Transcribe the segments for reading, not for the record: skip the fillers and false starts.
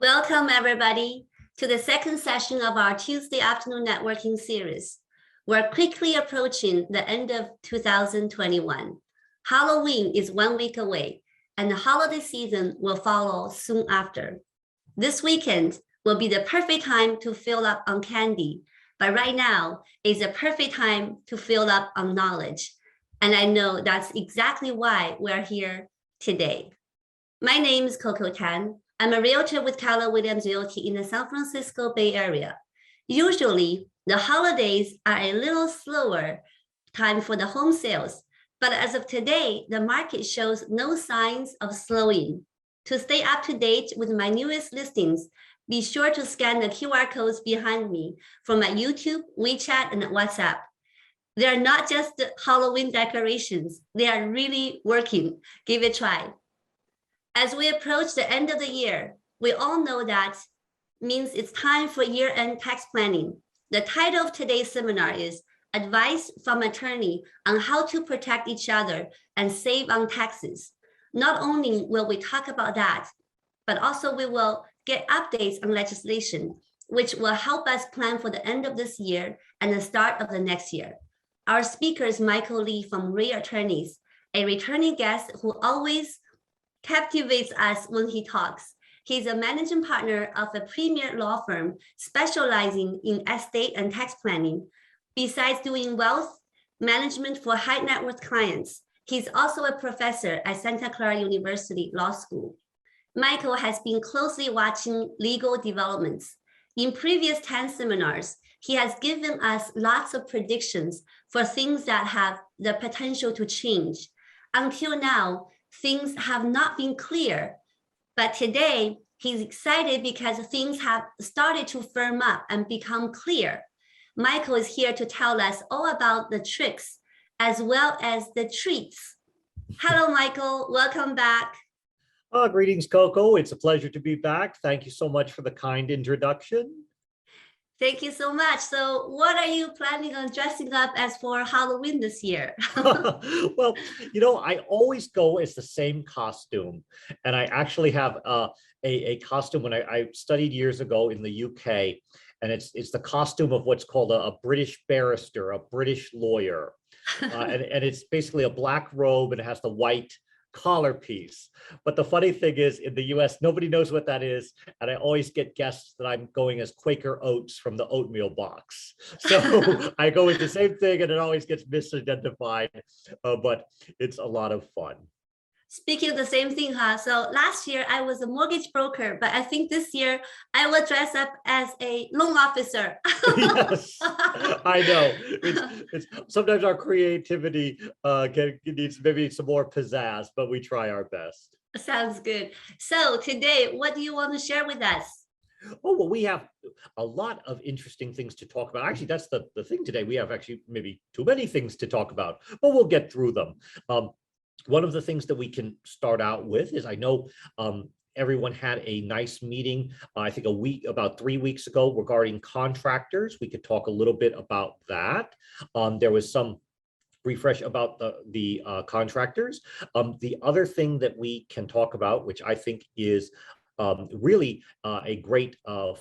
Welcome, everybody, to the second session of our Tuesday afternoon networking series. We're quickly approaching the end of 2021. Halloween is 1 week away, and the holiday season will follow soon after. This weekend will be the perfect time to fill up on candy, but right now is a perfect time to fill up on knowledge. And I know that's exactly why we're here today. My name is Coco T.A.N. I'm a realtor with Keller Realty in the San Francisco Bay Area. Usually, the holidays are a little slower time for the home sales, but as of today, the market shows no signs of slowing. To stay up to date with my newest listings, be sure to scan the QR codes behind me from my YouTube, WeChat, and WhatsApp. They're not just Halloween decorations, they are really working. Give it a try. As we approach the end of the year, we all know that means it's time for year-end tax planning. The title of today's seminar is Advice from Attorney on How to Protect Each Other and Save on Taxes. Not only will we talk about that, but also we will get updates on legislation, which will help us plan for the end of this year and the start of the next year. Our speaker is Michael Lee from Ray Attorneys, a returning guest who always captivates us when he talks. He's a managing partner of a premier law firm specializing in estate and tax planning. Besides doing wealth management for high net worth clients, he's also a professor at Santa Clara University Law School. Michael has been closely watching legal developments. In previous T.A.N seminars, he has given us lots of predictions for things that have the potential to change. Until now, things have not been clear, but today he's excited because things have started to firm up and become clear. Michael is here to tell us all about the tricks as well as the treats. Hello, Michael. Welcome back. Greetings, Coco. It's a pleasure to be back. Thank you so much for the kind introduction. Thank you so much. So what are you planning on dressing up as for Halloween this year? Well, I always go as the same costume. And I actually have a costume when I studied years ago in the UK. And it's the costume of what's called a British barrister, a British lawyer. And it's basically a black robe and it has the white collar piece. But the funny thing is, in the US, nobody knows what that is. And I always get guessed that I'm going as Quaker Oats from the oatmeal box. So I go with the same thing and it always gets misidentified, but it's a lot of fun. Speaking of the same thing, huh? So last year I was a mortgage broker, but I think this year I will dress up as a loan officer. Yes, I know. It's sometimes our creativity needs maybe some more pizzazz, but we try our best. Sounds good. So today, what do you want to share with us? Oh, well, we have a lot of interesting things to talk about. Actually, that's the thing today. We have actually maybe too many things to talk about, but we'll get through them. One of the things that we can start out with is I know everyone had a nice meeting, I think about 3 weeks ago regarding contractors. We could talk a little bit about that. There was some refresh about the contractors. The other thing that we can talk about, which I think is really a great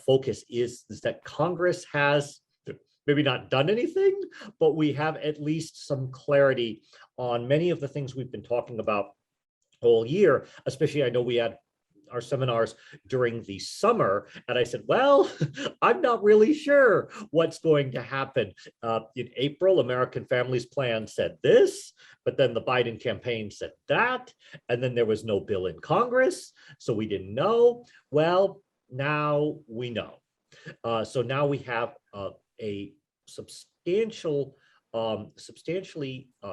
focus, is that Congress has maybe not done anything, but we have at least some clarity on many of the things we've been talking about all year. Especially, I know we had our seminars during the summer, and I said, well, I'm not really sure what's going to happen. In April, American Families Plan said this, but then the Biden campaign said that, and then there was no bill in Congress, so we didn't know. Well, now we know. So now we have a substantially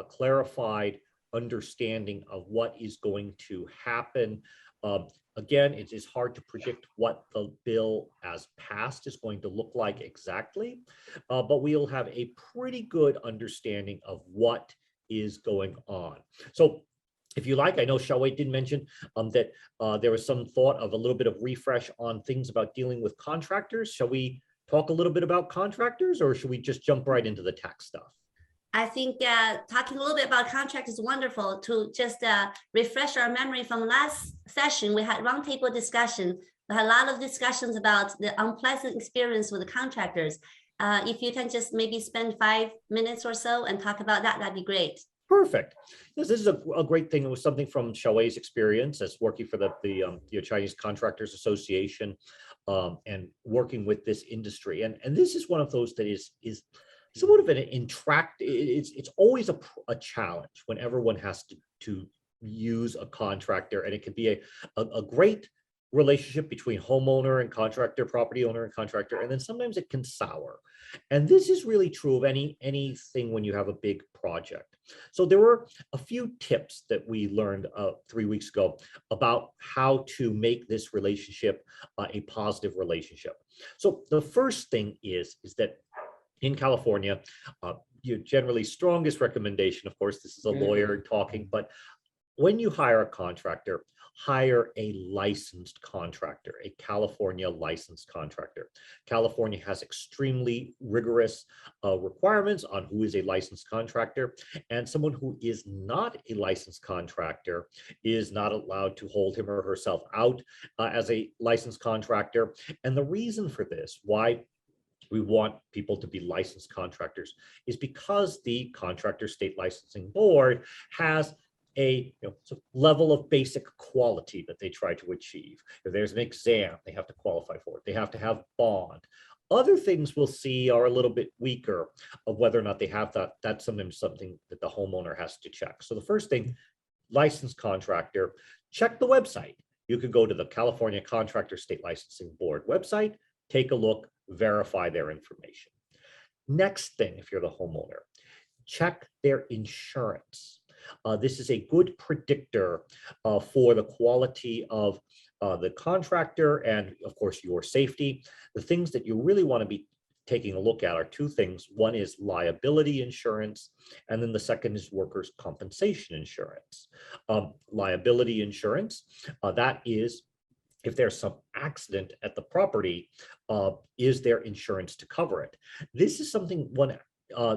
clarified understanding of what is going to happen. Again, it is hard to predict what the bill as passed is going to look like exactly, but we'll have a pretty good understanding of what is going on. So if you like, I know Shaway did mention that there was some thought of a little bit of refresh on things about dealing with contractors. Shall we talk a little bit about contractors, or should we just jump right into the tax stuff? I think talking a little bit about contract is wonderful. To just refresh our memory from last session, we had roundtable discussion We had a lot of discussions about the unpleasant experience with the contractors. If you can just maybe spend 5 minutes or so and talk about that, that'd be great. Perfect. Yes, this is a great thing. It was something from Xiaowei's experience as working for the Chinese Contractors Association, and working with this industry. And this is one of those that is somewhat of an it's always a challenge whenever one has to use a contractor, and it can be a great relationship between homeowner and contractor, property owner and contractor, and then sometimes it can sour. And this is really true of anything when you have a big project. So there were a few tips that we learned 3 weeks ago about how to make this relationship a positive relationship. So the first thing is that in California, your generally strongest recommendation, of course, this is a lawyer talking, but when you hire a contractor, hire a licensed contractor, a California licensed contractor. California has extremely rigorous requirements on who is a licensed contractor, and someone who is not a licensed contractor is not allowed to hold him or herself out as a licensed contractor. And the reason for this, why we want people to be licensed contractors, is because the Contractor State Licensing Board has a level of basic quality that they try to achieve. If there's an exam, they have to qualify for it. They have to have bond. Other things we'll see are a little bit weaker of whether or not they have that. That's sometimes something that the homeowner has to check. So the first thing, licensed contractor, check the website. You could go to the California Contractor State Licensing Board website, take a look, verify their information. Next thing, if you're the homeowner, check their insurance. This is a good predictor for the quality of the contractor and, of course, your safety. The things that you really want to be taking a look at are two things. One is liability insurance, and then the second is workers' compensation insurance. Liability insurance, that is, if there's some accident at the property, is there insurance to cover it? This is something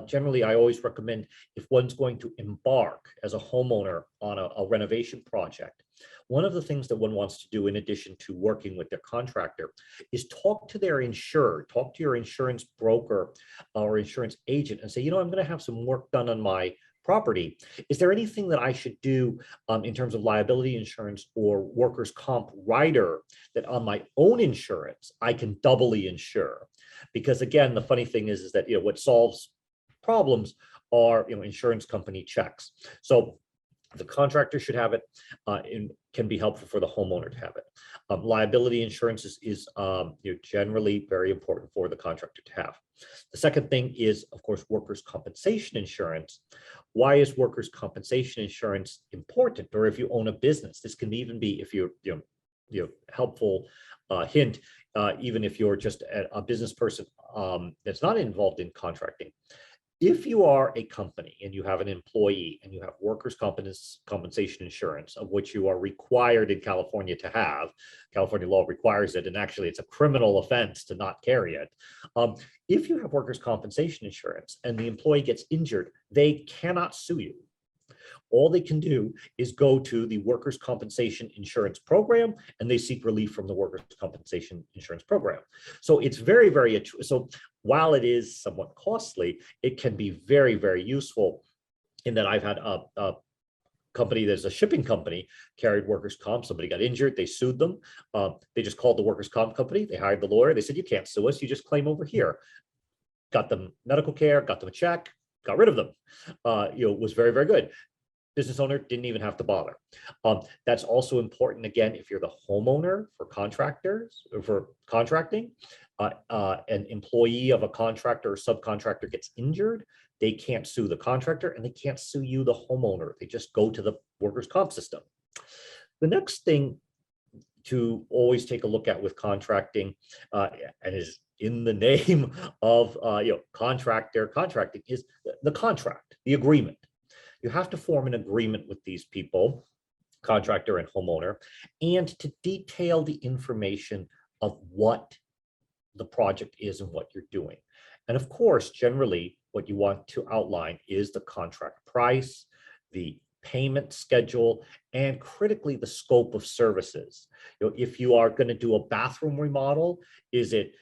generally I always recommend if one's going to embark as a homeowner on a renovation project. One of the things that one wants to do in addition to working with their contractor is talk to their insurer, talk to your insurance broker or insurance agent and say, I'm going to have some work done on my property. Is there anything that I should do in terms of liability insurance or workers' comp rider that on my own insurance I can doubly insure? Because again, the funny thing is that what solves problems are insurance company checks. So the contractor should have it, and can be helpful for the homeowner to have it. Liability insurance is generally very important for the contractor to have. The second thing is, of course, workers' compensation insurance. Why is workers' compensation insurance important? Or if you own a business, this can even be, if you're helpful hint, even if you're just a business person that's not involved in contracting. If you are a company and you have an employee and you have workers' compensation insurance, of which you are required in California to have, California law requires it, and actually it's a criminal offense to not carry it. If you have workers' compensation insurance and the employee gets injured, they cannot sue you. All they can do is go to the workers' compensation insurance program and they seek relief from the workers' compensation insurance program. So it's very, very, so while it is somewhat costly, it can be very, very useful in that I've had a company, there's a shipping company, carried workers' comp. Somebody got injured, they sued them. They just called the workers' comp company. They hired the lawyer. They said, you can't sue us. You just claim over here. Got them medical care, got them a check, got rid of them. It was very, very good. Business owner didn't even have to bother. That's also important, again, if you're the homeowner for contractors, or for contracting, an employee of a contractor or subcontractor gets injured, they can't sue the contractor and they can't sue you, the homeowner. They just go to the workers' comp system. The next thing to always take a look at with contracting, and is in the name of contracting, is the contract, the agreement. You have to form an agreement with these people, contractor and homeowner, and to detail the information of what the project is and what you're doing. And of course, generally, what you want to outline is the contract price, the payment schedule, and critically the scope of services. If you are going to do a bathroom remodel, is it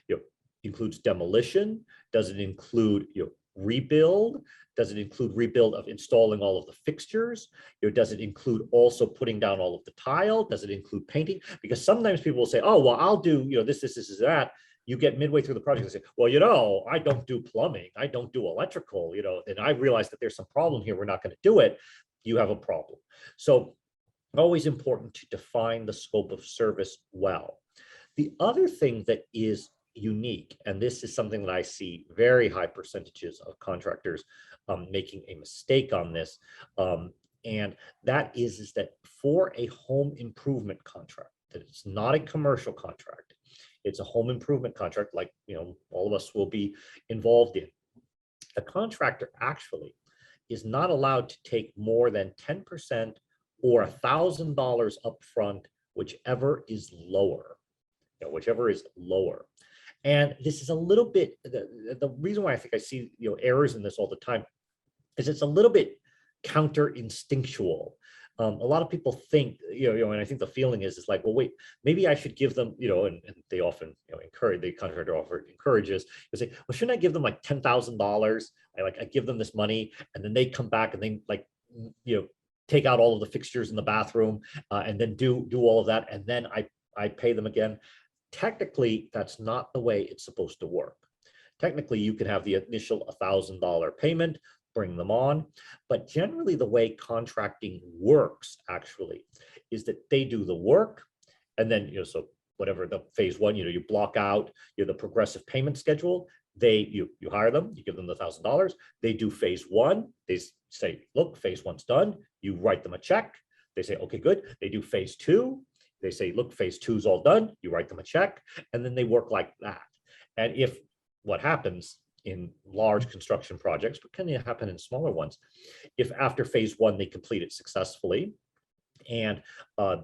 includes demolition? Does it include rebuild? Does it include rebuild of installing all of the fixtures? Does it include also putting down all of the tile? Does it include painting? Because sometimes people will say, oh, well, I'll do this, that. You get midway through the project and say, well, I don't do plumbing. I don't do electrical, and I realize that there's some problem here. We're not going to do it. You have a problem. So always important to define the scope of service well. The other thing that is unique, and this is something that I see very high percentages of contractors making a mistake on this, and that is that for a home improvement contract, that it's not a commercial contract, it's a home improvement contract like all of us will be involved in. The contractor actually is not allowed to take more than 10% or $1,000 upfront, whichever is lower. Whichever is lower. And this is a little bit, the reason why I think I see errors in this all the time is it's a little bit counter instinctual. A lot of people think, and I think the feeling is like, well, wait, maybe I should give them, and they often encourage, the contractor offer encourages, they say, well, shouldn't I give them like $10,000? I give them this money, and then they come back and they take out all of the fixtures in the bathroom, and then do all of that, and then I pay them again. Technically, that's not the way it's supposed to work. Technically, you can have the initial $1,000 payment, bring them on, but generally the way contracting works actually is that they do the work, and then so whatever the phase one, you block out the progressive payment schedule. You hire them, you give them the $1,000. They do phase one. They say, look, phase one's done. You write them a check. They say, okay, good. They do phase two. They say, look, phase two is all done. You write them a check, and then they work like that. And if what happens in large construction projects, but can happen in smaller ones, if after phase one they complete it successfully, and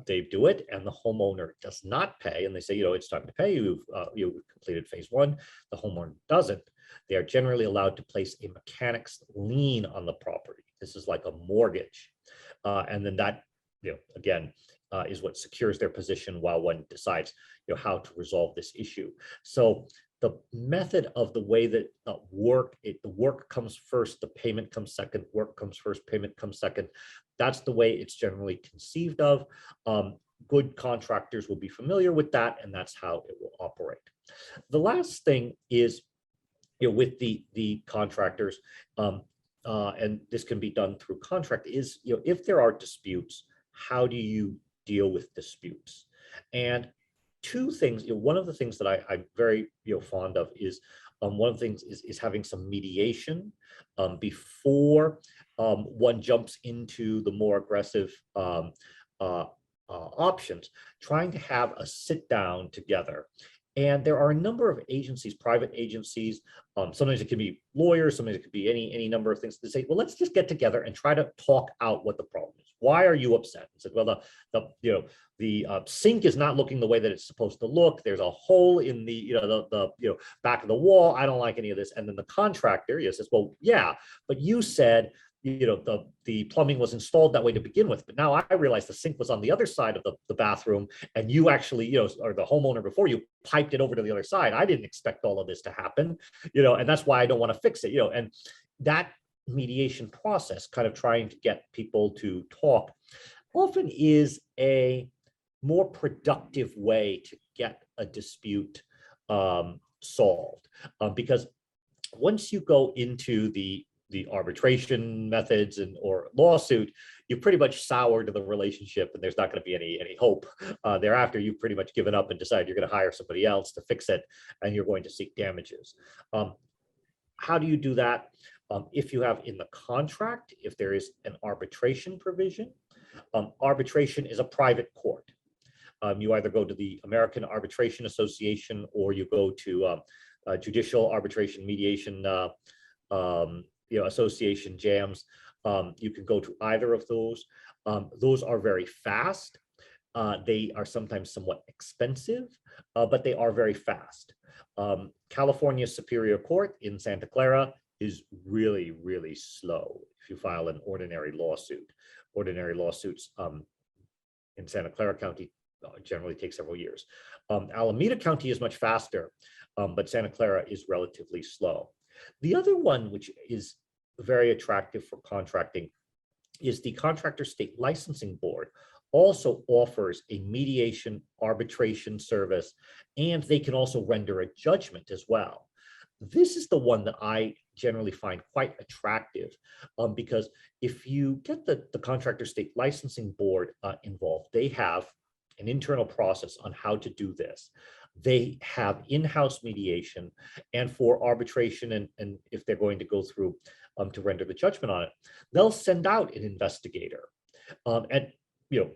they do it, and the homeowner does not pay, and they say, it's time to pay, you've completed phase one, the homeowner doesn't, they are generally allowed to place a mechanic's lien on the property. This is like a mortgage, and then that, again, is what secures their position while one decides, how to resolve this issue. So the method of the way that the work comes first, the payment comes second, work comes first, payment comes second. That's the way it's generally conceived of. Good contractors will be familiar with that, and that's how it will operate. The last thing is, with the contractors, and this can be done through contract, is, if there are disputes, how do you deal with disputes? And two things, one of the things that I'm very fond of is, one of the things is having some mediation before one jumps into the more aggressive options, trying to have a sit down together. And there are a number of agencies, private agencies, sometimes it can be lawyers, sometimes it could be any number of things, to say, well, let's just get together and try to talk out what the problem is. Why are you upset? I said, well, the sink is not looking the way that it's supposed to look. There's a hole in the back of the wall. I don't like any of this. And then the contractor says, well, yeah, but you said the plumbing was installed that way to begin with, but now I realize the sink was on the other side of the bathroom, and you actually, or the homeowner before you piped it over to the other side. I didn't expect all of this to happen, and that's why I don't want to fix it, and that mediation process, kind of trying to get people to talk, often is a more productive way to get a dispute solved, because once you go into the arbitration methods or lawsuit, you pretty much soured the relationship, and there's not going to be any hope thereafter. You've pretty much given up and decided you're going to hire somebody else to fix it, and you're going to seek damages. How do you do that? If you have in the contract, if there is an arbitration provision, arbitration is a private court. You either go to the American Arbitration Association, or you go to Judicial Arbitration Mediation Association, JAMS. You can go to either of those. Those are very fast. They are sometimes somewhat expensive, but they are very fast. California Superior Court in Santa Clara is really, really slow if you file an ordinary lawsuit. ordinary lawsuits in Santa Clara County generally take several years. Alameda County is much faster, but Santa Clara is relatively slow. The other one, which is very attractive for contracting, is the Contractor State Licensing Board also offers a mediation arbitration service, and they can also render a judgment as well. This is the one that I generally find quite attractive because if you get the Contractor State Licensing Board involved, they have an internal process on how to do this. They have in-house mediation, and for arbitration and if they're going to go through to render the judgment on it, they'll send out an investigator. And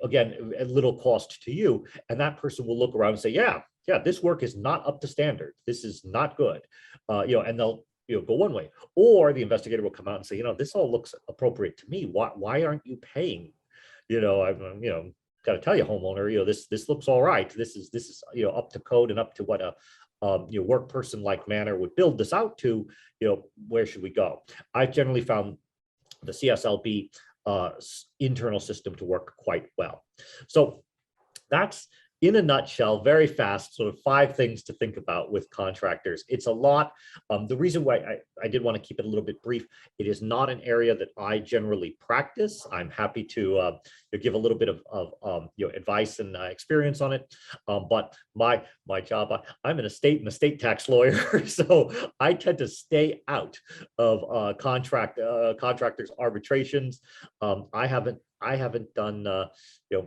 again, at little cost to you, and that person will look around and say, yeah, this work is not up to standard. This is not good. And they'll go one way, or the investigator will come out and say, this all looks appropriate to me. Why aren't you paying? I'm got to tell you, homeowner, this looks all right. This is up to code and up to what a work person like manner would build this out to. Where should we go? I've generally found the CSLB internal system to work quite well. So that's, in a nutshell, very fast, sort of 5 things to think about with contractors. It's a lot. The reason why I did want to keep it a little bit brief, it is not an area that I generally practice. I'm happy to give a little bit of advice and experience on it. But my job, I'm an estate and estate tax lawyer, so I tend to stay out of contractors' arbitrations. I haven't done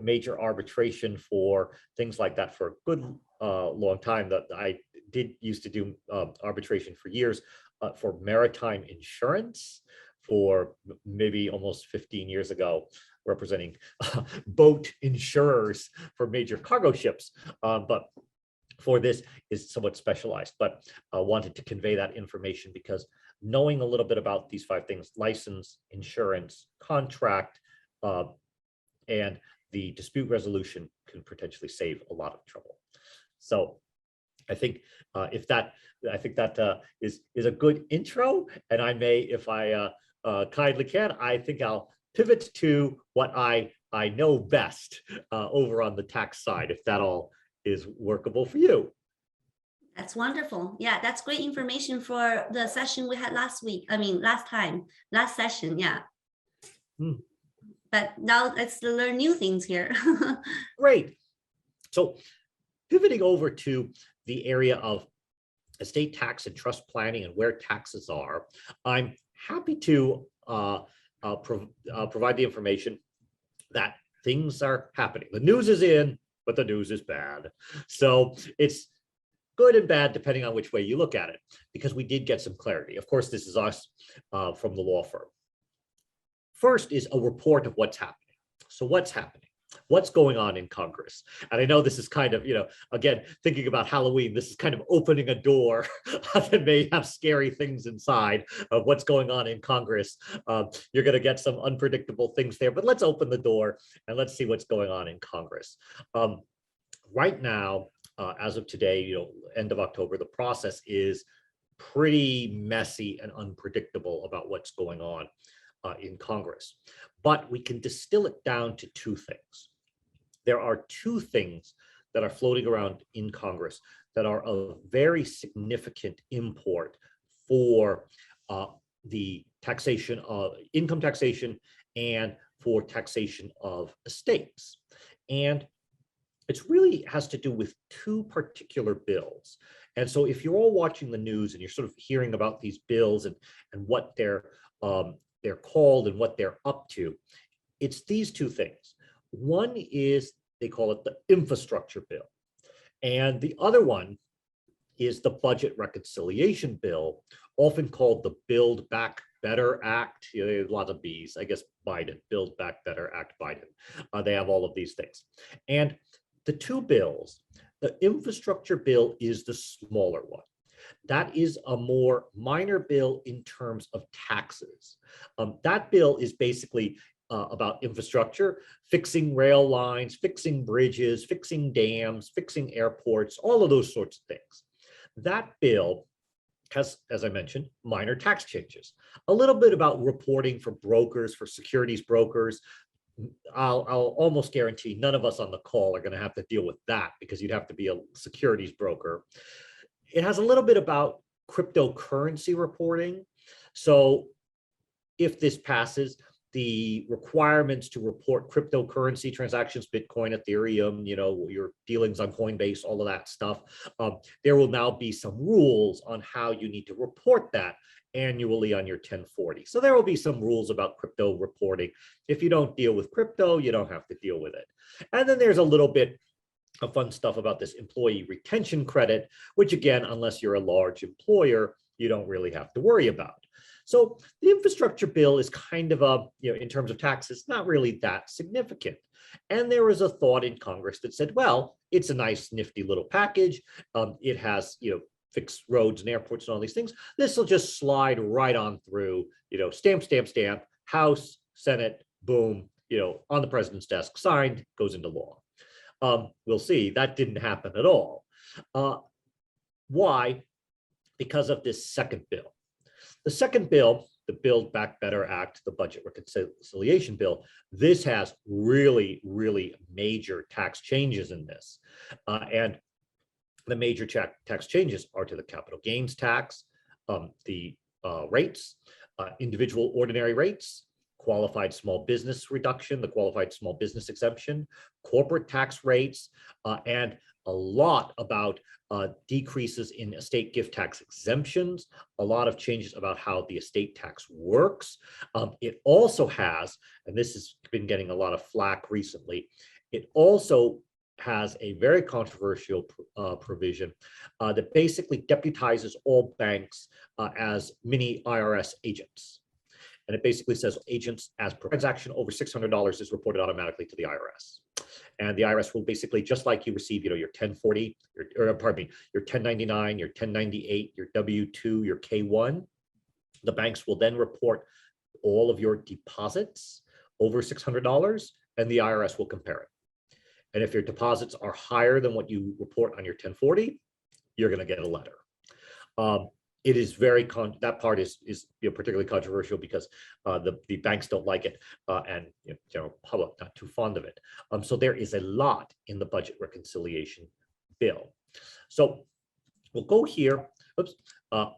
major arbitration for things like that for a good long time. That I used to do arbitration for years for maritime insurance for maybe almost 15 years ago, representing boat insurers for major cargo ships. But for this is somewhat specialized, but wanted to convey that information because knowing a little bit about these 5 things: license, insurance, contract, and the dispute resolution can potentially save a lot of trouble. So I think that is a good intro, and I may, if I kindly can, I think I'll pivot to what I know best over on the tax side, if that all is workable for you. That's wonderful. Yeah, that's great information for the session we had last session. Yeah. But now let's learn new things here. Great. So pivoting over to the area of estate tax and trust planning and where taxes are, I'm happy to provide the information that things are happening. The news is in, but the news is bad. So it's good and bad depending on which way you look at it, because we did get some clarity. Of course, this is us from the law firm. First is a report of what's happening. So what's happening? What's going on in Congress? And I know this is kind of, again, thinking about Halloween, this is kind of opening a door that may have scary things inside of what's going on in Congress. You're going to get some unpredictable things there, but let's open the door and let's see what's going on in Congress. Right now, as of today, end of October, the process is pretty messy and unpredictable about what's going on in Congress. But we can distill it down to 2 things. There are 2 things that are floating around in Congress that are of very significant import for the taxation of income taxation and for taxation of estates. And it really has to do with 2 particular bills. And so if you're all watching the news and you're sort of hearing about these bills and what they're called and what they're up to, it's these 2 things. One is, they call it the infrastructure bill. And the other one is the budget reconciliation bill, often called the Build Back Better Act. There's lots of B's, I guess, Biden, Build Back Better Act Biden. They have all of these things. And the 2 bills, the infrastructure bill is the smaller one. That is a more minor bill in terms of taxes. That bill is basically about infrastructure, fixing rail lines, fixing bridges, fixing dams, fixing airports, all of those sorts of things. That bill has, as I mentioned, minor tax changes. A little bit about reporting for brokers, for securities brokers, I'll almost guarantee none of us on the call are going to have to deal with that because you'd have to be a securities broker. It has a little bit about cryptocurrency reporting. So if this passes, the requirements to report cryptocurrency transactions, Bitcoin, Ethereum, your dealings on Coinbase, all of that stuff, there will now be some rules on how you need to report that annually on your 1040. So there will be some rules about crypto reporting. If you don't deal with crypto, you don't have to deal with it. And then there's a little bit of fun stuff about this employee retention credit, which again, unless you're a large employer, you don't really have to worry about. So the infrastructure bill is kind of in terms of taxes, not really that significant. And there was a thought in Congress that said, well, it's a nice, nifty little package. It has, fixed roads and airports and all these things. This will just slide right on through, stamp, stamp, stamp, House, Senate, boom, on the president's desk, signed, goes into law. We'll see. That didn't happen at all. Why? Because of this second bill. The second bill, the Build Back Better Act, the Budget Reconciliation Bill, this has really, really major tax changes in this. And the major tax changes are to the capital gains tax, the rates, individual ordinary rates, qualified small business reduction, the qualified small business exemption, corporate tax rates, and a lot about decreases in estate gift tax exemptions, a lot of changes about how the estate tax works. It also has, and this has been getting a lot of flack recently, it also has a very controversial provision that basically deputizes all banks as mini IRS agents. And it basically says agents as per transaction over $600 is reported automatically to the IRS. And the IRS will basically, just like you receive, your 1040, your 1099, your 1098, your W-2, your K-1, the banks will then report all of your deposits over $600, and the IRS will compare it. And if your deposits are higher than what you report on your 1040, you're going to get a letter. It is very that part is particularly controversial because the banks don't like it, and general public not too fond of it. So there is a lot in the budget reconciliation bill. So we'll go here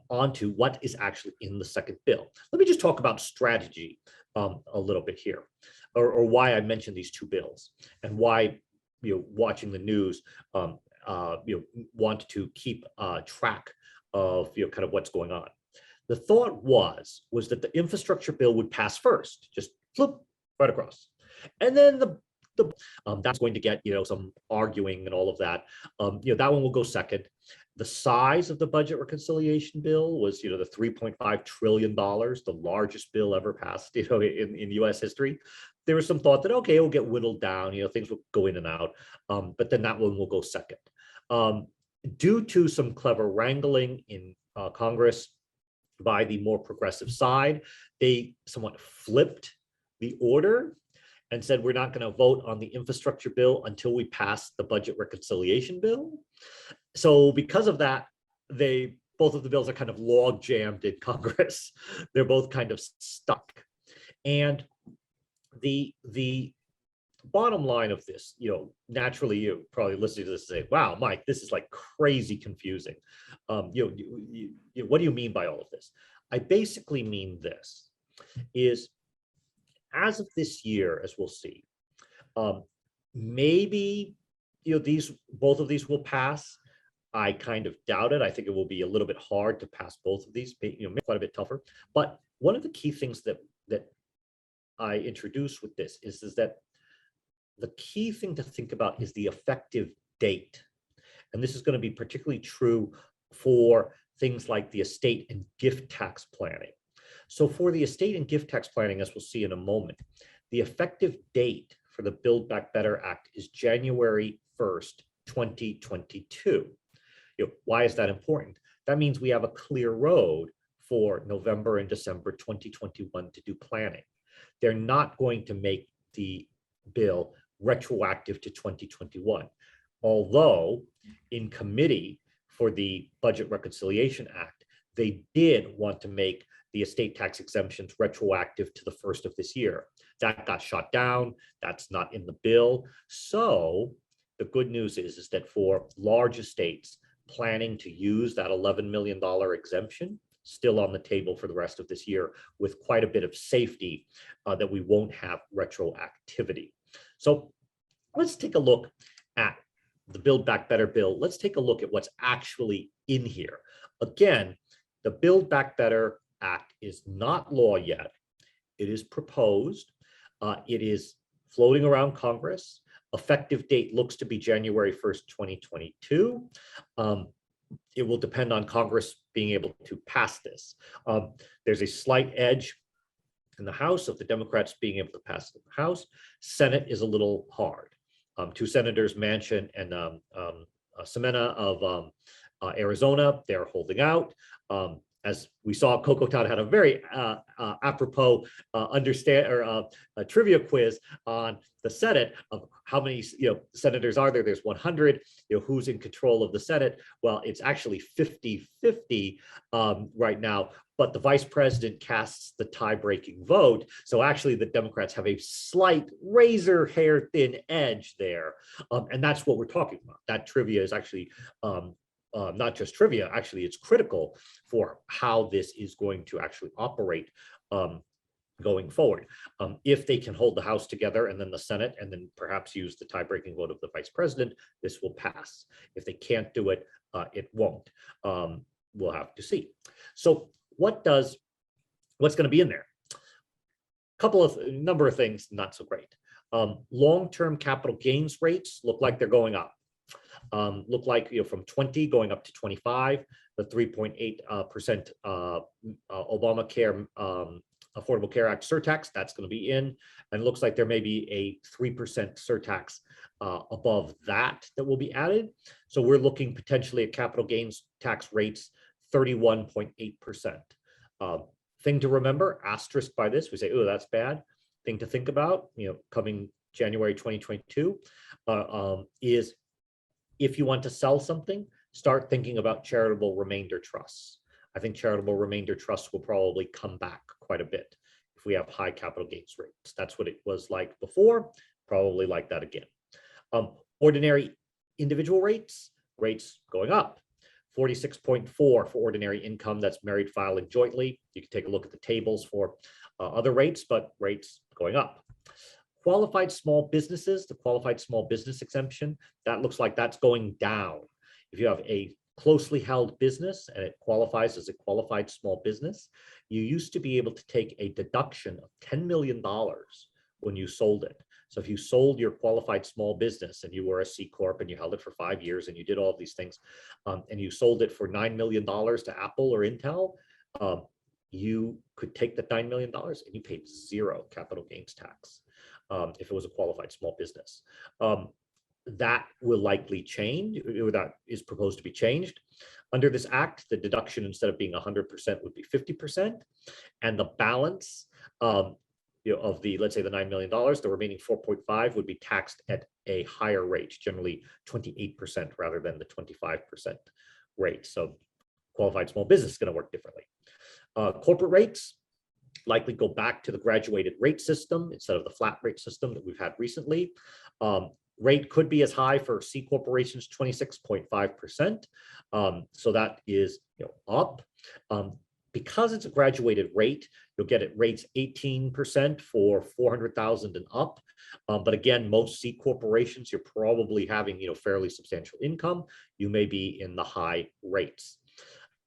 on to what is actually in the second bill. Let me just talk about strategy a little bit here, or why I mentioned these two bills and why watching the news want to keep track of kind of what's going on. The thought was that the infrastructure bill would pass first, just flip right across, and then that's going to get some arguing and all of that. That one will go second. The size of the budget reconciliation bill was the $3.5 trillion, the largest bill ever passed in U.S. history. There was some thought that okay, it will get whittled down, things will go in and out, but then that one will go second. Due to some clever wrangling in Congress by the more progressive side, they somewhat flipped the order and said, we're not going to vote on the infrastructure bill until we pass the budget reconciliation bill. So because of that, both of the bills are kind of log jammed in Congress. They're both kind of stuck. And the bottom line of this, naturally, you probably listening to this and say, wow, Mike, this is like crazy confusing. What do you mean by all of this? I basically mean this is, as of this year, as we'll see, maybe both of these will pass. I kind of doubt it. I think it will be a little bit hard to pass both of these, maybe quite a bit tougher. But one of the key things that I introduce with this is that the key thing to think about is the effective date. And this is going to be particularly true for things like the estate and gift tax planning. So for the estate and gift tax planning, as we'll see in a moment, the effective date for the Build Back Better Act is January 1st, 2022. Why is that important? That means we have a clear road for November and December 2021 to do planning. They're not going to make the bill retroactive to 2021. Although in committee for the Budget Reconciliation Act, they did want to make the estate tax exemptions retroactive to the first of this year. That got shot down. That's not in the bill. So the good news is that for large estates planning to use that $11 million exemption, still on the table for the rest of this year with quite a bit of safety that we won't have retroactivity. So let's take a look at the Build Back Better bill. Let's take a look at what's actually in here. Again, the Build Back Better Act is not law yet. It is proposed. It is floating around Congress. Effective date looks to be January 1st, 2022. It will depend on Congress being able to pass this. There's a slight edge in the House of the Democrats being able to pass it in the House. Senate is a little hard. Two senators, Manchin and Semena of Arizona, they're holding out. As we saw, Coco had a very apropos a trivia quiz on the Senate of how many senators are there. There's 100. Who's in control of the Senate? Well, it's actually 50-50 right now. But the vice president casts the tie-breaking vote. So actually, the Democrats have a slight razor hair thin edge there, and that's what we're talking about. That trivia is actually. Not just trivia, actually, it's critical for how this is going to actually operate going forward. If they can hold the House together and then the Senate, and then perhaps use the tie-breaking vote of the vice president, this will pass. If they can't do it, it won't. We'll have to see. So what's going to be in there? Number of things, not so great. Long-term capital gains rates look like they're going up. Look like from 20 going up to 25, the 3.8% Obamacare Affordable Care Act surtax, that's going to be in, and it looks like there may be a 3% surtax above that will be added. So we're looking potentially at capital gains tax rates 31.8%. Thing to remember, asterisk by this, we say, oh, that's bad. Thing to think about, coming January 2022 is, if you want to sell something, start thinking about charitable remainder trusts. I think charitable remainder trusts will probably come back quite a bit if we have high capital gains rates. That's what it was like before, probably like that again. Ordinary individual rates going up. 46.4 for ordinary income that's married filing jointly. You can take a look at the tables for other rates, but rates going up. Qualified small businesses, the qualified small business exemption, that looks like that's going down. If you have a closely held business and it qualifies as a qualified small business, you used to be able to take a deduction of $10 million when you sold it. So if you sold your qualified small business and you were a C Corp and you held it for 5 years and you did all of these things, and you sold it for $9 million to Apple or Intel, you could take the $9 million and you paid zero capital gains tax. If it was a qualified small business. That will likely change, or that is proposed to be changed. Under this act, the deduction, instead of being 100%, would be 50%. And the balance of the, let's say the $9 million, the remaining 4.5 would be taxed at a higher rate, generally 28% rather than the 25% rate. So qualified small business is going to work differently. Corporate rates likely go back to the graduated rate system instead of the flat rate system that we've had recently. Rate could be as high for C corporations, 26.5%. So that is up. Because it's a graduated rate, you'll get it rates 18% for 400,000 and up. But again, most C corporations, you're probably having fairly substantial income. You may be in the high rates.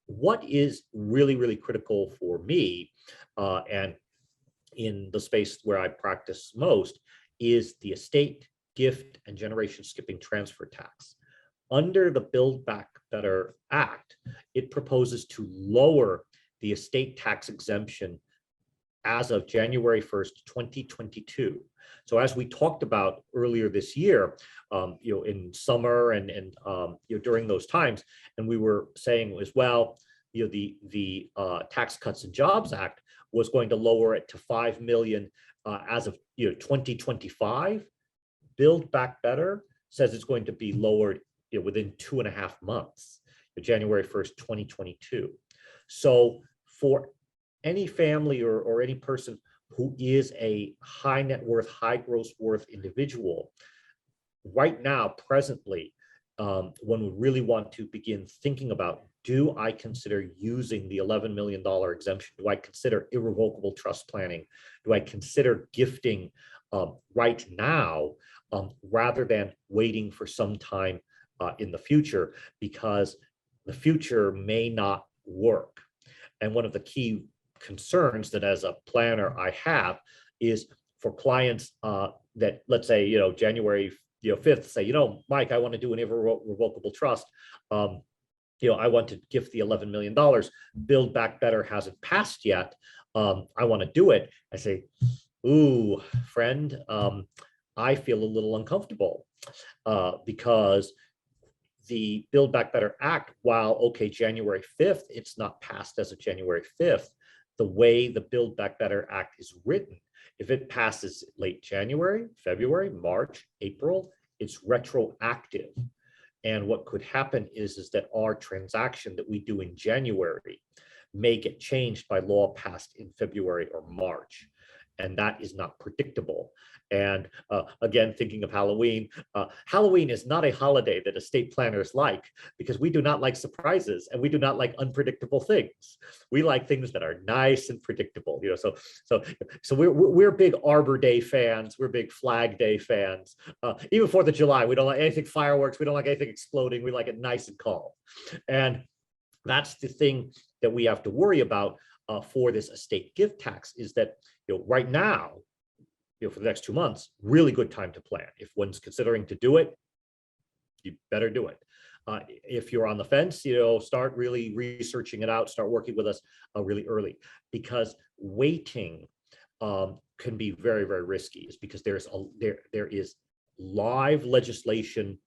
What is really, really critical for me, and in the space where I practice most, is the estate, gift, and generation skipping transfer tax. Under the Build Back Better Act, it proposes to lower the estate tax exemption as of January 1st, 2022. So as we talked about earlier this year, in summer and during those times, and we were saying as well, the Tax Cuts and Jobs Act was going to lower it to 5 million as of 2025. Build Back Better says it's going to be lowered within 2.5 months, January 1st, 2022. So for any family or any person who is a high net worth, high gross worth individual, right now, presently, one would really want to begin thinking about, do I consider using the $11 million exemption? Do I consider irrevocable trust planning? Do I consider gifting right now rather than waiting for some time in the future, because the future may not work? And one of the key concerns that as a planner I have is for clients that, let's say, January 5th, say, Mike, I want to do an irrevocable trust. I want to gift the $11 million. Build Back Better hasn't passed yet. I want to do it. I say, ooh, friend, I feel a little uncomfortable because the Build Back Better Act, while okay, January 5th, it's not passed as of January 5th. The way the Build Back Better Act is written, if it passes late January, February, March, April, it's retroactive. And what could happen is that our transaction that we do in January may get changed by law passed in February or March. And that is not predictable. And again, thinking of Halloween, Halloween is not a holiday that estate planners like, because we do not like surprises and we do not like unpredictable things. We like things that are nice and predictable. So we're big Arbor Day fans. We're big Flag Day fans. Even 4th of July, we don't like anything fireworks. We don't like anything exploding. We like it nice and calm. And that's the thing that we have to worry about for this estate gift tax, is that right now, for the next 2 months, really good time to plan. If one's considering to do it, you better do it. If you're on the fence, start really researching it out, start working with us really early, because waiting can be very, very risky. Is because there is live legislation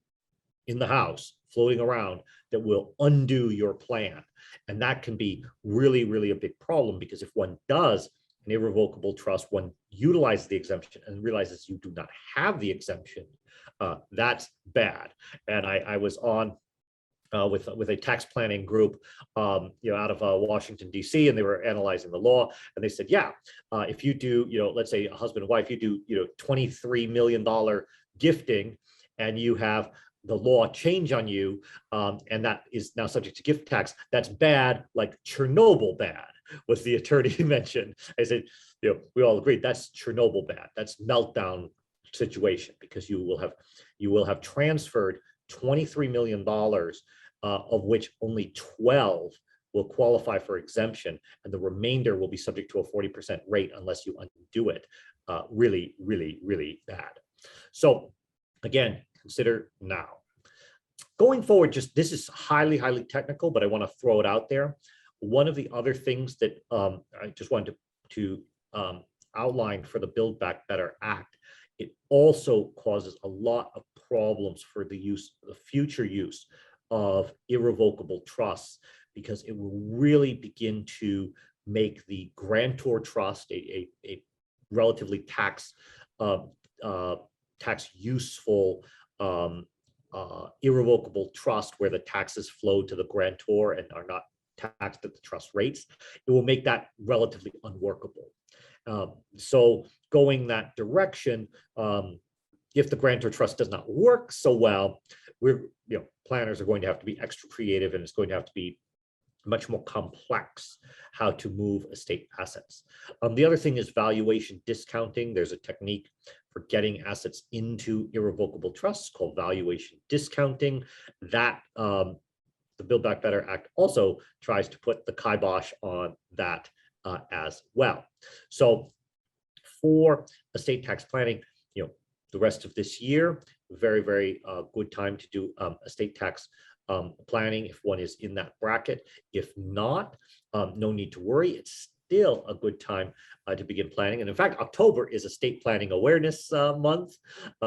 in the House floating around that will undo your plan. And that can be really, really a big problem, because if one does an irrevocable trust, one utilizes the exemption and realizes you do not have the exemption, that's bad. And I was on with a tax planning group, out of Washington, D.C., and they were analyzing the law, and they said, yeah, if you do, let's say a husband and wife, you do, $23 million gifting, and you have the law change on you, and that is now subject to gift tax, that's bad, like Chernobyl bad, was the attorney mentioned. I said, we all agreed that's Chernobyl bad. That's meltdown situation, because you will have transferred $23 million, of which only 12 will qualify for exemption, and the remainder will be subject to a 40% rate unless you undo it. Really, really, really bad. So again, consider now. Going forward, this is highly, highly technical, but I want to throw it out there. One of the other things that I just wanted to outline for the Build Back Better Act, it also causes a lot of problems for the future use of irrevocable trusts, because it will really begin to make the grantor trust a relatively tax useful irrevocable trust, where the taxes flow to the grantor and are not taxed at the trust rates. It will make that relatively unworkable. So going that direction, if the grantor trust does not work so well, planners are going to have to be extra creative, and it's going to have to be much more complex how to move estate assets. The other thing is valuation discounting. There's a technique for getting assets into irrevocable trusts called valuation discounting. That the Build Back Better Act also tries to put the kibosh on that as well. So for estate tax planning, the rest of this year, very, very good time to do estate tax planning if one is in that bracket. If not, no need to worry. It's still a good time to begin planning. And in fact, October is estate planning awareness month.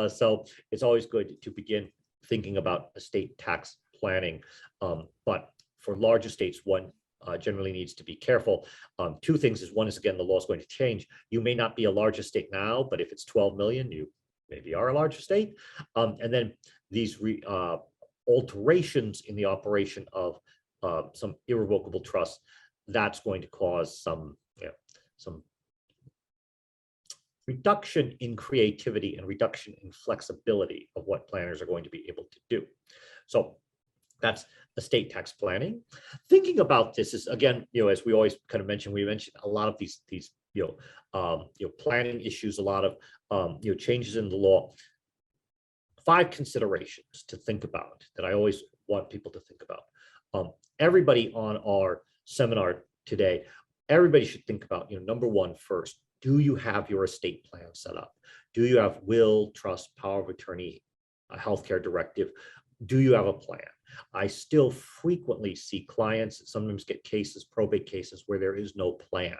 So it's always good to begin thinking about estate tax planning. But for large estates, one generally needs to be careful. Two things is, one is, again, the law is going to change. You may not be a large estate now, but if it's 12 million, you maybe are a large estate. And then these alterations in the operation of some irrevocable trusts, that's going to cause some reduction in creativity and reduction in flexibility of what planners are going to be able to do. So that's estate tax planning. Thinking about this is, again, as we always kind of mention, we mentioned a lot of these planning issues, a lot of changes in the law. 5 considerations to think about that I always want people to think about. Everybody on our seminar today, everybody should think about, number 1 first, do you have your estate plan set up? Do you have will, trust, power of attorney, a healthcare directive? Do you have a plan? I still frequently see clients, sometimes get cases, probate cases, where there is no plan.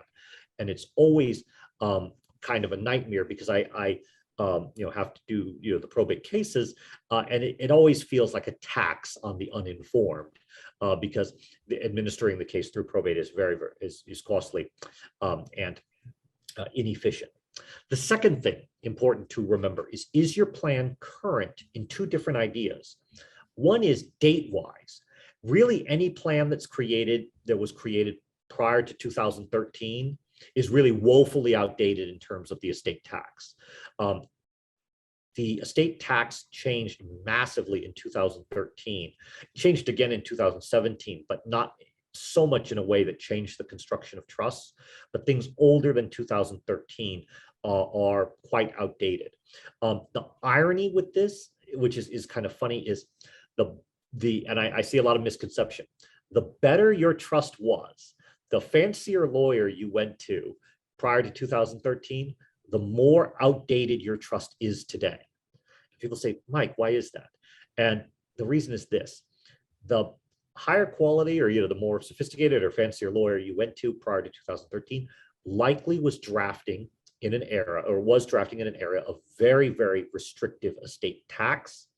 And it's always kind of a nightmare, because I have to do the probate cases, and it always feels like a tax on the uninformed, because administering the case through probate is very is costly and inefficient. The second thing important to remember is your plan current in 2 different ideas. One is date-wise. Really, any plan that was created prior to 2013 is really woefully outdated in terms of the estate tax. The estate tax changed massively in 2013, changed again in 2017, but not so much in a way that changed the construction of trusts. But things older than 2013 are quite outdated. The irony with this, which is kind of funny, is and I see a lot of misconception. The better your trust was, the fancier lawyer you went to prior to 2013, the more outdated your trust is today. People say, Mike, why is that? And the reason is this: the higher quality, or the more sophisticated or fancier lawyer you went to prior to 2013 likely was drafting in an era of very, very restrictive estate tax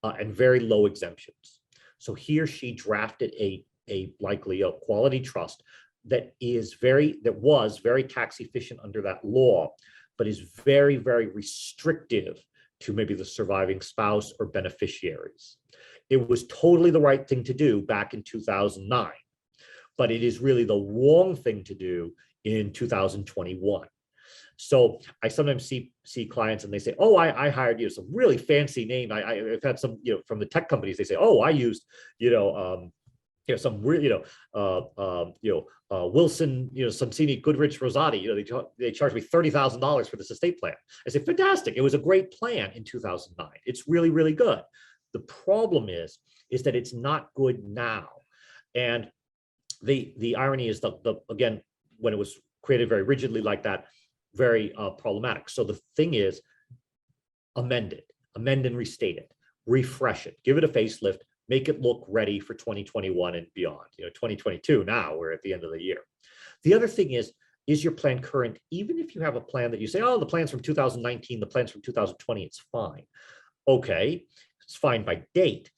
and very low exemptions. So he or she drafted likely a quality trust that was very tax efficient under that law, but is very, very restrictive to maybe the surviving spouse or beneficiaries. It was totally the right thing to do back in 2009, but it is really the wrong thing to do in 2021. So I sometimes see clients and they say, "Oh, I hired some really fancy name. I've had some from the tech companies. They say, "Oh, I used some Wilson Sonsini Goodrich Rosati. They charged me $30,000 for this estate plan." I say, "Fantastic! It was a great plan in 2009. It's really, really good." The problem is that it's not good now, and the irony is again, when it was created very rigidly like that, very problematic. So the thing is, amend and restate it, refresh it, give it a facelift, make it look ready for 2021 and beyond. 2022 now, we're at the end of the year. The other thing is your plan current? Even if you have a plan that you say, "Oh, the plan's from 2019, the plan's from 2020, it's fine." Okay, it's fine by date.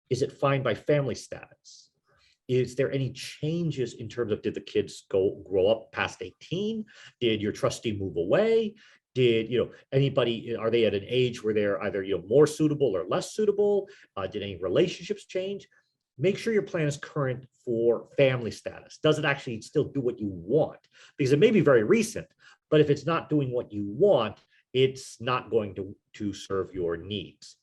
Is it fine by family status? Is there any changes in terms of, did the kids grow up past 18? Did your trustee move away? Did anybody, are they at an age where they're either more suitable or less suitable? Did any relationships change? Make sure your plan is current for family status. Does it actually still do what you want? Because it may be very recent, but if it's not doing what you want, it's not going to serve your needs.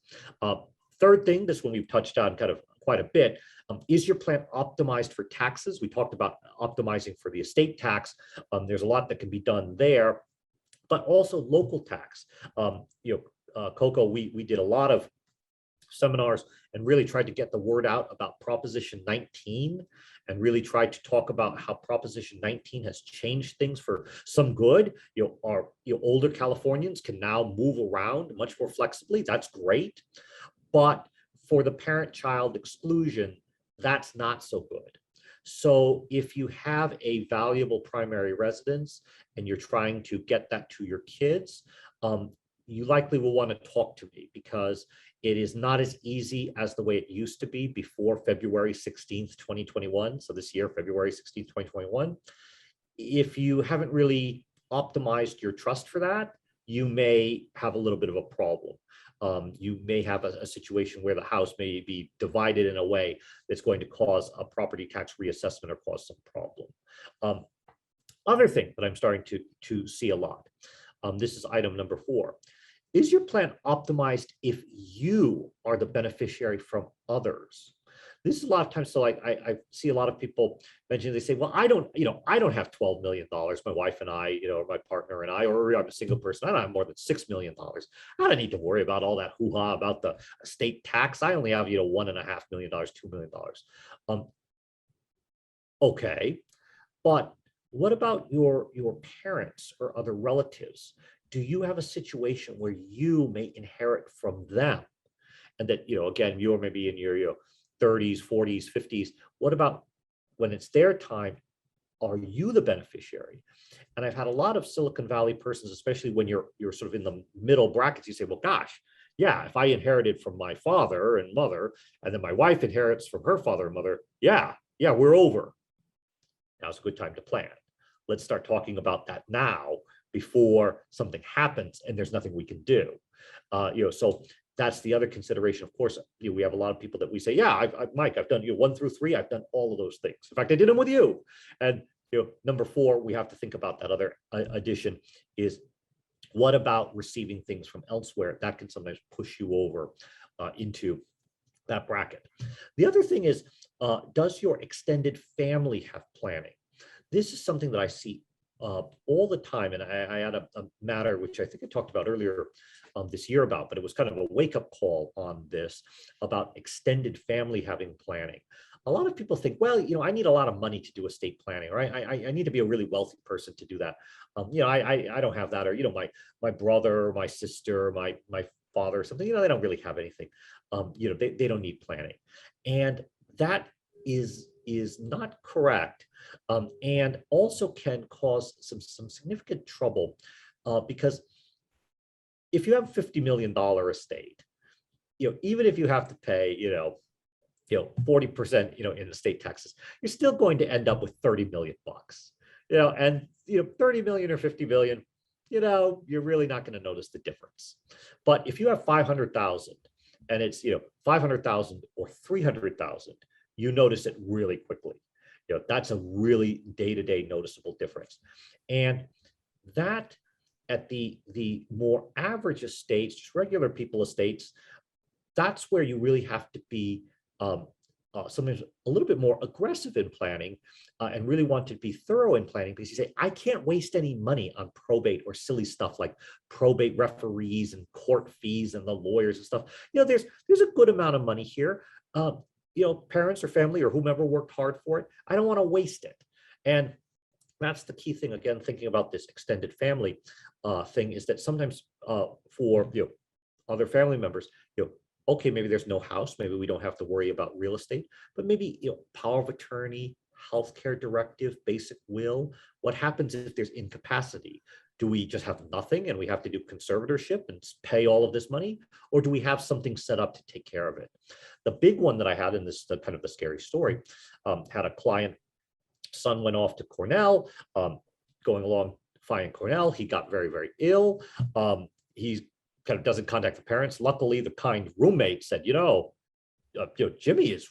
Third thing, this one we've touched on kind of quite a bit, is your plan optimized for taxes? We talked about optimizing for the estate tax. There's a lot that can be done there, but also local tax. Coco, we did a lot of seminars and really tried to get the word out about Proposition 19, and really tried to talk about how Proposition 19 has changed things for some good. Our older Californians can now move around much more flexibly. That's great. But for the parent-child exclusion, that's not so good. So if you have a valuable primary residence and you're trying to get that to your kids, you likely will want to talk to me, because it is not as easy as the way it used to be before February 16th, 2021. So this year, February 16th, 2021. If you haven't really optimized your trust for that, you may have a little bit of a problem. You may have a situation where the house may be divided in a way that's going to cause a property tax reassessment or cause some problem. Other thing that I'm starting to see a lot, This is item number 4. Is your plan optimized if you are the beneficiary from others? This is a lot of times. So I see a lot of people mention, they say, well, I don't have $12 million. My wife and I, or my partner and I, or I'm a single person. I don't have more than $6 million. I don't need to worry about all that hoo-ha about the estate tax. I only have, $1.5 million, $2 million. Okay. But what about your parents or other relatives? Do you have a situation where you may inherit from them? And that, again, you're maybe in your 30s, 40s, 50s. What about when it's their time? Are you the beneficiary? And I've had a lot of Silicon Valley persons, especially when you're sort of in the middle brackets, you say, well, gosh, yeah, if I inherited from my father and mother, and then my wife inherits from her father and mother, yeah, we're over. Now's a good time to plan. Let's start talking about that now before something happens and there's nothing we can do. So that's the other consideration. Of course, we have a lot of people that we say, yeah, Mike, I've done 1 through 3. I've done all of those things. In fact, I did them with you. And number 4, we have to think about that other addition is, what about receiving things from elsewhere? That can sometimes push you over into that bracket. The other thing is, does your extended family have planning? This is something that I see all the time. And I had a matter, which I think I talked about earlier this year but it was kind of a wake-up call on this about extended family having planning. A lot of people think, well, I need a lot of money to do estate planning, or I need to be a really wealthy person to do that. I don't have that, or my brother, my sister, my father, or something. They don't really have anything. They don't need planning, and that is not correct, and also can cause some significant trouble, because if you have a $50 million estate, even if you have to pay, 40%, in estate taxes, you're still going to end up with $30 million bucks, and 30 million or 50 million, you're really not going to notice the difference. But if you have 500,000 and it's 500,000 or 300,000, you notice it really quickly. That's a really day-to-day noticeable difference. And that at the more average estates, just regular people estates, that's where you really have to be sometimes a little bit more aggressive in planning, and really want to be thorough in planning, because you say, I can't waste any money on probate or silly stuff like probate referees and court fees and the lawyers and stuff. There's a good amount of money here. Parents or family or whomever worked hard for it. I don't want to waste it. And that's the key thing. Again, thinking about this extended family thing, is that sometimes for other family members, okay, maybe there's no house, maybe we don't have to worry about real estate, but maybe power of attorney, healthcare directive, basic will. What happens if there's incapacity? Do we just have nothing and we have to do conservatorship and pay all of this money, or do we have something set up to take care of it? The big one that I had in this kind of the scary story, had a client, son went off to Cornell, going along fine in Cornell. He got very, very ill. He kind of doesn't contact the parents. Luckily, the kind roommate said, Jimmy is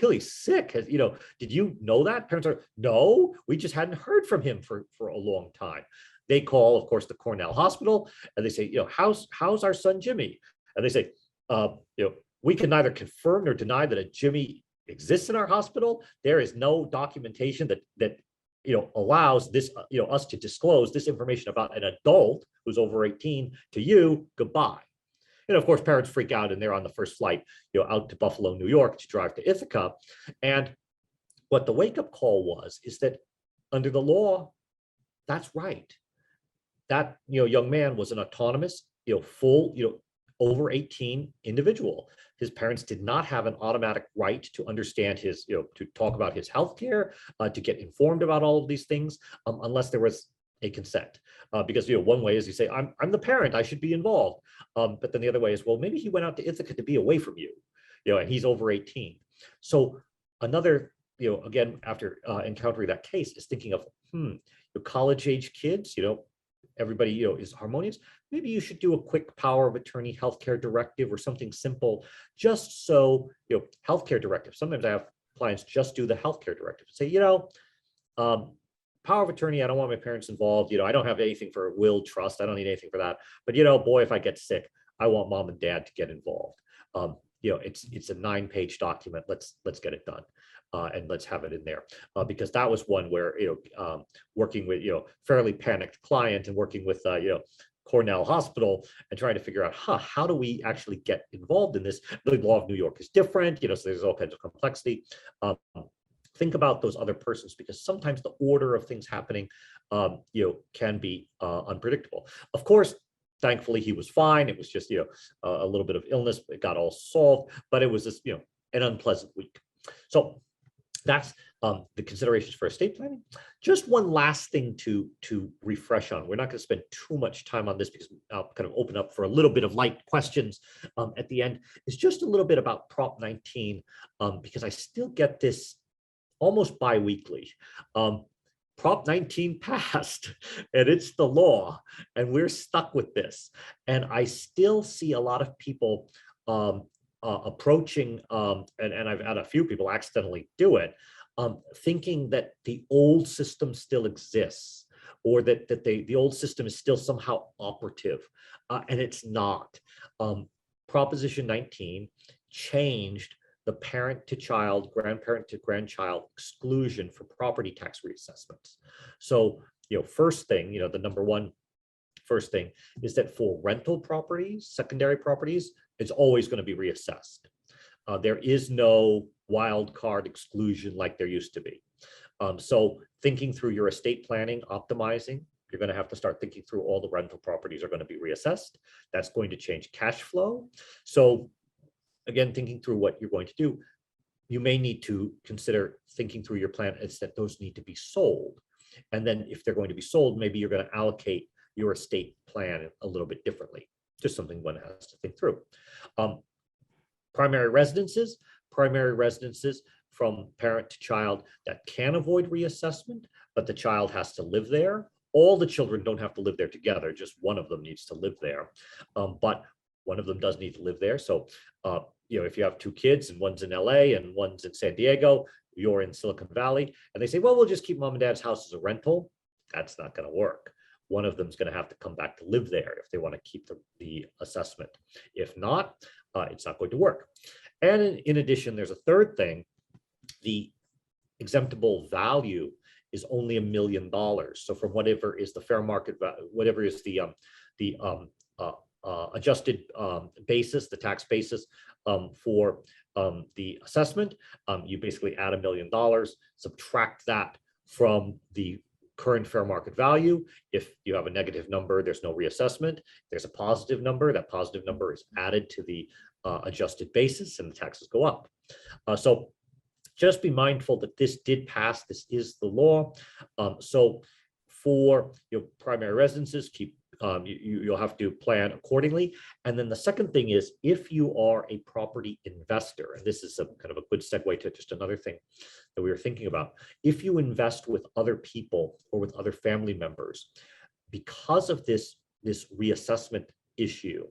really sick. Did you know that? Parents are, no, we just hadn't heard from him for a long time. They call, of course, the Cornell hospital, and they say, how's our son Jimmy? And they say, we can neither confirm nor deny that a Jimmy exists in our hospital. There is no documentation that allows this, us to disclose this information about an adult who's over 18 to you. Goodbye. And of course, parents freak out, and they're on the first flight, out to Buffalo, New York, to drive to Ithaca. And what the wake-up call was, is that under the law, that's right. That young man was an autonomous, full, over 18 individual. His parents did not have an automatic right to understand his, to talk about his healthcare, to get informed about all of these things, unless there was a consent. Because one way is you say, I'm the parent, I should be involved. But then the other way is, well, maybe he went out to Ithaca to be away from you, and he's over 18. So another, again, after encountering that case, is thinking of, your college age kids, everybody, is harmonious. Maybe you should do a quick power of attorney healthcare directive or something simple, just so, healthcare directive. Sometimes I have clients just do the healthcare directive. Say, power of attorney, I don't want my parents involved. I don't have anything for will, trust. I don't need anything for that. But, boy, if I get sick, I want mom and dad to get involved. It's a 9-page document. Let's get it done. And let's have it in there, because that was one where, working with, fairly panicked client and working with, Cornell Hospital and trying to figure out, how do we actually get involved in this? The law of New York is different, so there's all kinds of complexity. Think about those other persons, because sometimes the order of things happening, can be unpredictable. Of course, thankfully he was fine. It was just, a little bit of illness. It got all solved, but it was just, an unpleasant week. So that's the considerations for estate planning. Just one last thing to refresh on. We're not going to spend too much time on this because I'll kind of open up for a little bit of light questions at the end. It's just a little bit about Prop 19, because I still get this almost bi-weekly. Prop 19 passed and it's the law and we're stuck with this. And I still see a lot of people approaching, and I've had a few people accidentally do it, thinking that the old system still exists, or that the old system is still somehow operative, and it's not. Proposition 19 changed the parent to child, grandparent to grandchild exclusion for property tax reassessments. So, first thing, the number one first thing is that for rental properties, secondary properties, it's always going to be reassessed. There is no wild card exclusion like there used to be. So thinking through your estate planning, optimizing, you're going to have to start thinking through all the rental properties are going to be reassessed. That's going to change cash flow. So again, thinking through what you're going to do, you may need to consider thinking through your plan is that those need to be sold. And then if they're going to be sold, maybe you're going to allocate your estate plan a little bit differently. Just something one has to think through. Primary residences from parent to child that can avoid reassessment, but the child has to live there. All the children don't have to live there together, just one of them needs to live there. But one of them does need to live there. So, if you have two kids and one's in LA and one's in San Diego, you're in Silicon Valley, and they say, well, we'll just keep mom and dad's house as a rental. That's not going to work. One of them is going to have to come back to live there if they want to keep the assessment. If not, it's not going to work. And in addition, there's a third thing. The exemptable value is only $1 million. So from whatever is the fair market value, whatever is the adjusted basis, the tax basis for the assessment, you basically add $1 million, subtract that from the current fair market value. If you have a negative number, there's no reassessment. There's a positive number. That positive number is added to the adjusted basis and the taxes go up. So just be mindful that this did pass. This is the law. So for your primary residences, you'll have to plan accordingly. And then the second thing is, if you are a property investor, and this is a kind of a good segue to just another thing that we were thinking about. If you invest with other people or with other family members, because of this reassessment issue,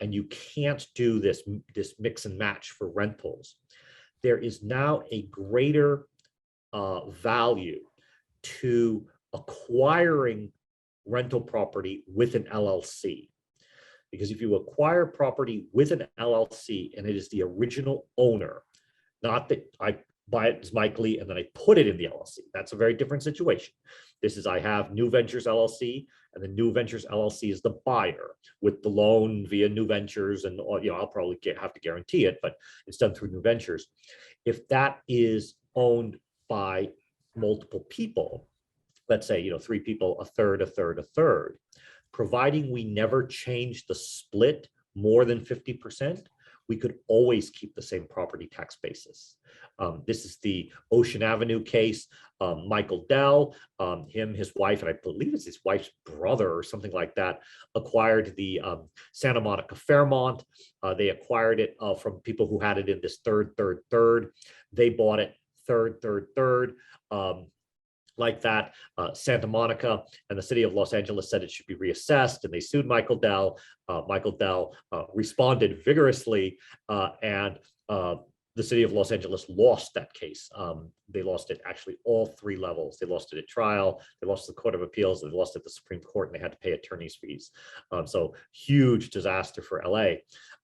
and you can't do this mix and match for rentals, there is now a greater value to acquiring rental property with an LLC. Because if you acquire property with an LLC and it is the original owner, not that I buy it as Mike Lee and then I put it in the LLC, that's a very different situation. This is, I have New Ventures LLC, and the New Ventures LLC is the buyer with the loan via New Ventures, and I'll probably have to guarantee it, but it's done through New Ventures. If that is owned by multiple people, let's say 3 people, a third, providing we never change the split more than 50%, we could always keep the same property tax basis. This is the Ocean Avenue case. Michael Dell, his wife, and I believe it's his wife's brother or something like that, acquired the Santa Monica Fairmont. They acquired it from people who had it in this third. They bought it third. Like that, Santa Monica and the city of Los Angeles said it should be reassessed, and they sued Michael Dell. Michael Dell responded vigorously, and the the city of Los Angeles lost that case. They lost it actually all three levels. They lost it at trial, they lost the Court of Appeals, they lost it at the Supreme Court, and they had to pay attorney's fees. So huge disaster for LA.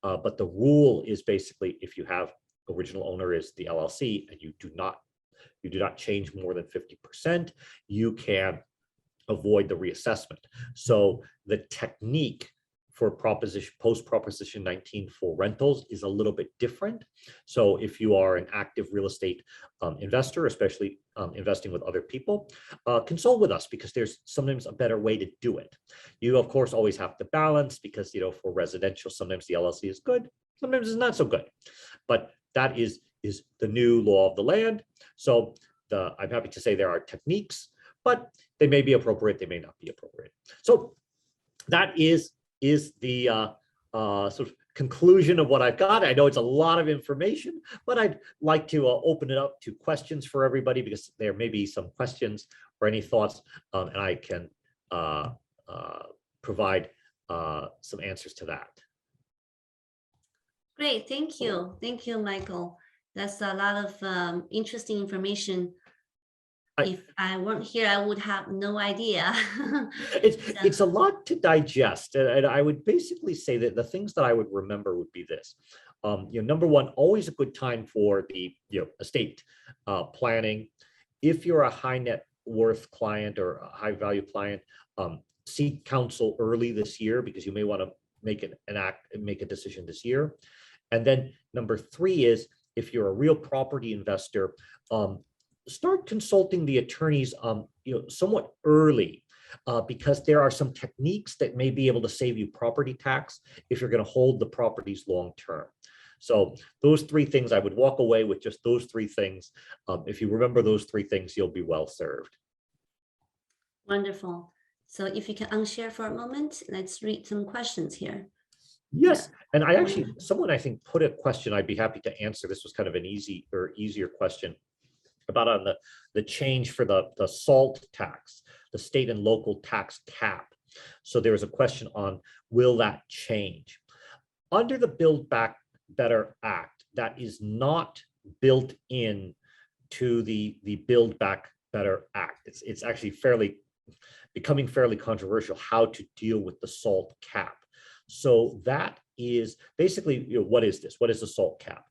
But the rule is basically if you have original owner is the LLC and you do not change more than 50%, you can avoid the reassessment. So the technique for post Proposition 19 for rentals is a little bit different. So if you are an active real estate investor, especially investing with other people, consult with us because there's sometimes a better way to do it. You of course always have to balance because for residential, sometimes the LLC is good, sometimes it's not so good. But that is the new law of the land. So I'm happy to say there are techniques, but they may be appropriate, they may not be appropriate. So that is the sort of conclusion of what I've got. I know it's a lot of information, but I'd like to open it up to questions for everybody because there may be some questions or any thoughts, and I can provide some answers to that. Great, thank you. Thank you, Michael. That's a lot of interesting information. If I weren't here, I would have no idea. It's a lot to digest. And I would basically say that the things that I would remember would be this. Number one, always a good time for the estate planning. If you're a high net worth client or a high value client, seek counsel early this year because you may want to make a decision this year. And then number three is if you're a real property investor, start consulting the attorneys somewhat early because there are some techniques that may be able to save you property tax if you're going to hold the properties long term. So those three things, I would walk away with just those three things. If you remember those three things, you'll be well served. Wonderful. So if you can unshare for a moment, let's read some questions here. Yes, and someone I think put a question I'd be happy to answer. This was kind of an easier question about on the change for the SALT tax, the state and local tax cap. So there was a question on, will that change? Under the Build Back Better Act, that is not built in to the Build Back Better Act. It's actually becoming fairly controversial how to deal with the SALT cap. So that is basically, what is this? What is the SALT cap?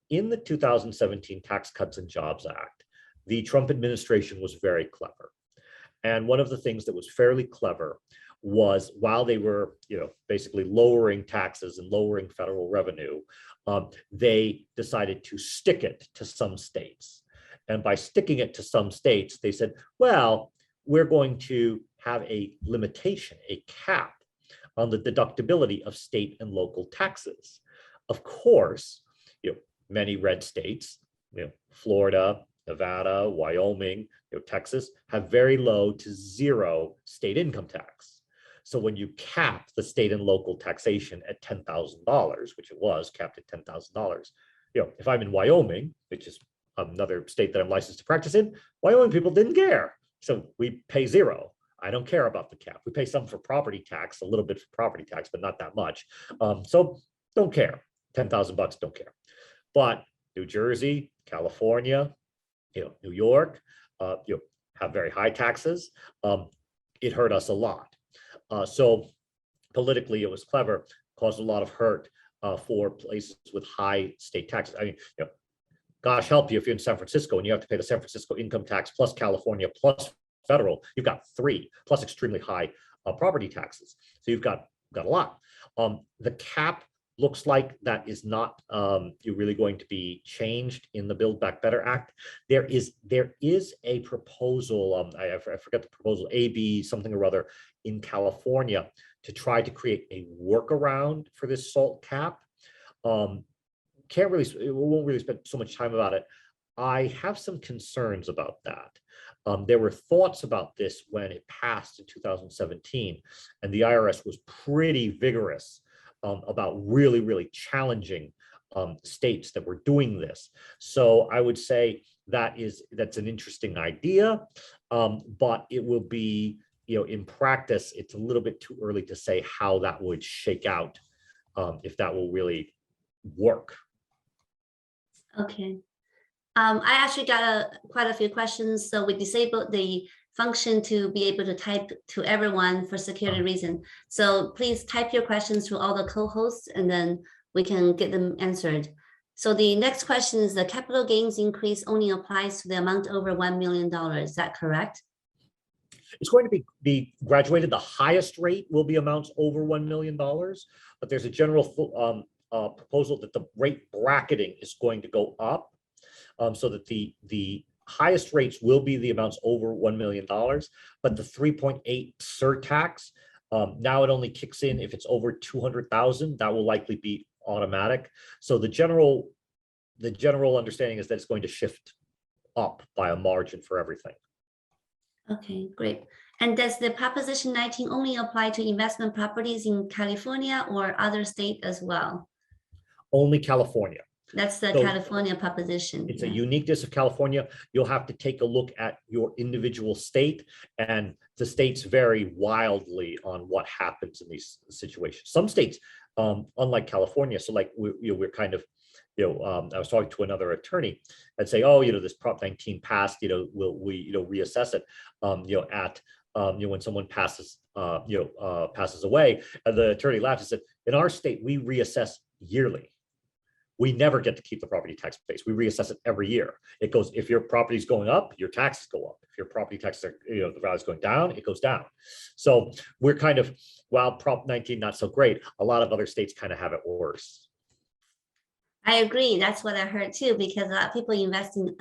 In the 2017 Tax Cuts and Jobs Act, the Trump administration was very clever. And one of the things that was fairly clever was while they were, basically lowering taxes and lowering federal revenue, they decided to stick it to some states. And by sticking it to some states, they said, well, we're going to have a limitation, a cap on the deductibility of state and local taxes. Of course, many red states, Florida, Nevada, Wyoming, Texas, have very low to zero state income tax. So when you cap the state and local taxation at $10,000, which it was capped at $10,000, if I'm in Wyoming, which is another state that I'm licensed to practice in, Wyoming people didn't care. So we pay zero. I don't care about the cap. We pay some for property tax, a little bit for property tax, but not that much. So don't care. 10,000 bucks, don't care. But New Jersey, California, New York, have very high taxes. It hurt us a lot. So politically, it was clever, caused a lot of hurt for places with high state taxes. I mean, gosh help you if you're in San Francisco and you have to pay the San Francisco income tax plus California plus federal, you've got three plus extremely high property taxes. So you've got a lot. The cap looks like that is not really going to be changed in the Build Back Better Act. There is a proposal, I forget the proposal, AB something or other in California to try to create a workaround for this SALT cap. We won't really spend so much time about it. I have some concerns about that. There were thoughts about this when it passed in 2017, and the IRS was pretty vigorous about really challenging states that were doing this. So I would say that's an interesting idea, but it will be, in practice, it's a little bit too early to say how that would shake out, if that will really work. Okay. I actually got quite a few questions, so we disabled the function to be able to type to everyone for security reason. So please type your questions to all the co-hosts and then we can get them answered. So the next question is the capital gains increase only applies to the amount over $1 million. Is that correct? It's going to be graduated. The highest rate will be amounts over $1 million, but there's a general proposal that the rate bracketing is going to go up, so that the highest rates will be the amounts over $1 million, but the 3.8 surtax, now it only kicks in if it's over 200,000. That will likely be automatic. So the general understanding is that it's going to shift up by a margin for everything. Okay, great. And does the Proposition 19 only apply to investment properties in California or other state as well? Only California. That's the California proposition. It's a uniqueness of California. You'll have to take a look at your individual state, and the states vary wildly on what happens in these situations. Some states, unlike California, so like we're kind of, I was talking to another attorney and say, oh, this Prop 19 passed, will we, reassess it, at, when someone passes, passes away. And the attorney laughed and said, in our state, we reassess yearly. We never get to keep the property tax base. We reassess it every year. It goes, if your property is going up, your taxes go up. If your property taxes are, the value is going down, it goes down. So we're kind of, while Prop 19 not so great, a lot of other states kind of have it worse. I agree. That's what I heard too, because a lot of people invest in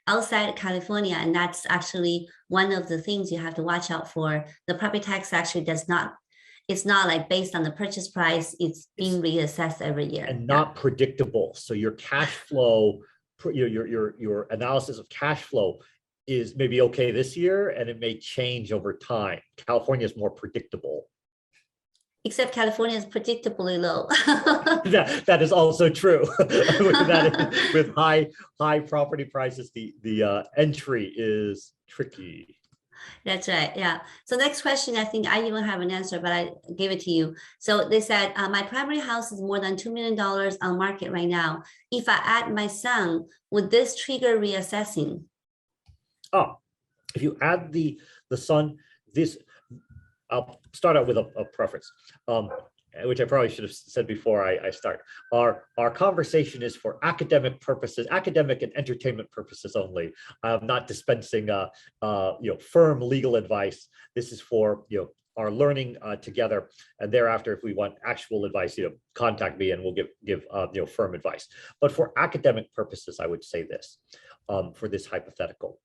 outside California, and that's actually one of the things you have to watch out for. The property tax actually it's not like based on the purchase price, it's being reassessed every year. And not predictable. So your cash flow, your analysis of cash flow is maybe okay this year, and it may change over time. California is more predictable. Except California is predictably low. that is also true. with high property prices, the entry is tricky. That's right. Yeah. So next question, I think I even have an answer, but I gave it to you. So they said, my primary house is more than $2 million on market right now. If I add my son, would this trigger reassessing? Oh, if you add the son, I'll start out with a preference, which I probably should have said before I start. Our conversation is for academic purposes, academic and entertainment purposes only. I'm not dispensing firm legal advice. This is for our learning together, and thereafter, if we want actual advice, contact me and we'll give firm advice. But for academic purposes, I would say this for this hypothetical: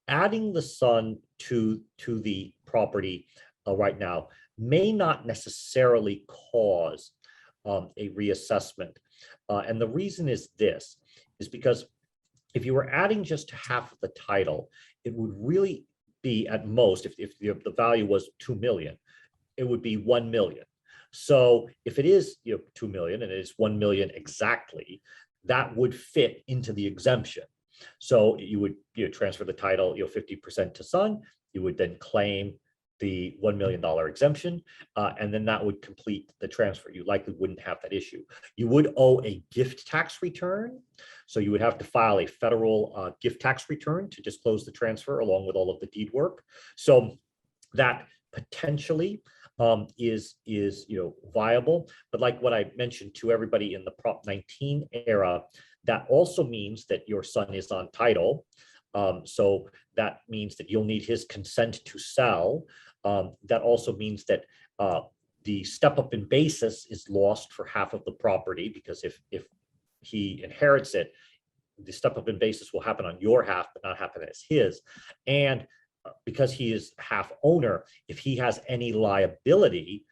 adding the son to the property right now may not necessarily cause a reassessment. And the reason is because if you were adding just half of the title, it would really be at most, if the value was 2 million, it would be 1 million. So if it is 2 million and it is 1 million exactly, that would fit into the exemption. So you would transfer the title 50% to son, you would then claim the $1 million exemption, and then that would complete the transfer. You likely wouldn't have that issue. You would owe a gift tax return. So you would have to file a federal gift tax return to disclose the transfer along with all of the deed work. So that potentially is viable. But like what I mentioned to everybody in the Prop 19 era, that also means that your son is on title. So that means that you'll need his consent to sell. That also means that the step up in basis is lost for half of the property, because if he inherits it, the step up in basis will happen on your half, but not happen as his. And because he is half owner, if he has any liability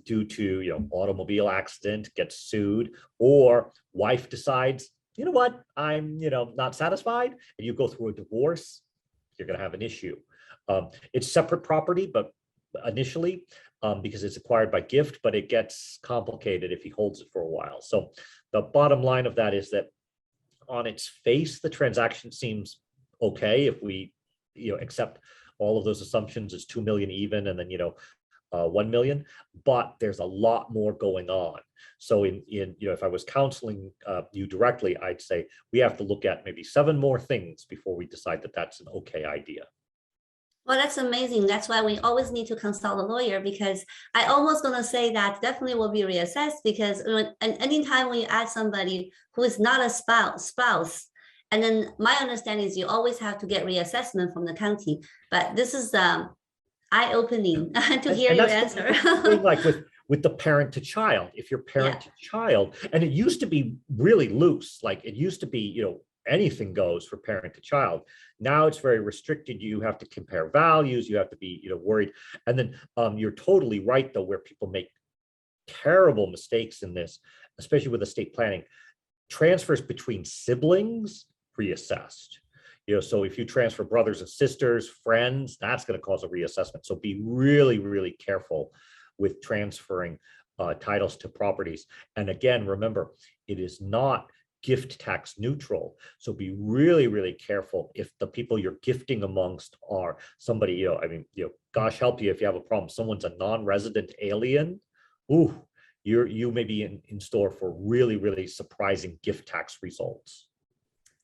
due to automobile accident, gets sued, or wife decides, you know what, I'm not satisfied, and you go through a divorce, you're going to have an issue. It's separate property, but initially, because it's acquired by gift, but it gets complicated if he holds it for a while. So the bottom line of that is that on its face, the transaction seems okay if we accept all of those assumptions as 2 million even, and then 1 million, but there's a lot more going on. So if I was counseling you directly, I'd say we have to look at maybe 7 more things before we decide that that's an okay idea. Well, that's amazing. That's why we always need to consult a lawyer, because I almost gonna say that definitely will be reassessed, because and anytime when you add somebody who is not a spouse, and then my understanding is you always have to get reassessment from the county. But this is eye-opening to hear your answer. Like with the parent to child, if you're parent to child, and it used to be really loose, like it used to be, anything goes for parent to child. Now it's very restricted. You have to compare values. You have to be, worried. And then you're totally right, though, where people make terrible mistakes in this, especially with estate planning. Transfers between siblings reassessed. So if you transfer brothers and sisters, friends, that's going to cause a reassessment. So be really, really careful with transferring titles to properties. And again, remember, it is not gift tax neutral. So be really, really careful if the people you're gifting amongst are somebody, gosh help you if you have a problem. Someone's a non-resident alien. Ooh, you may be in store for really, really surprising gift tax results.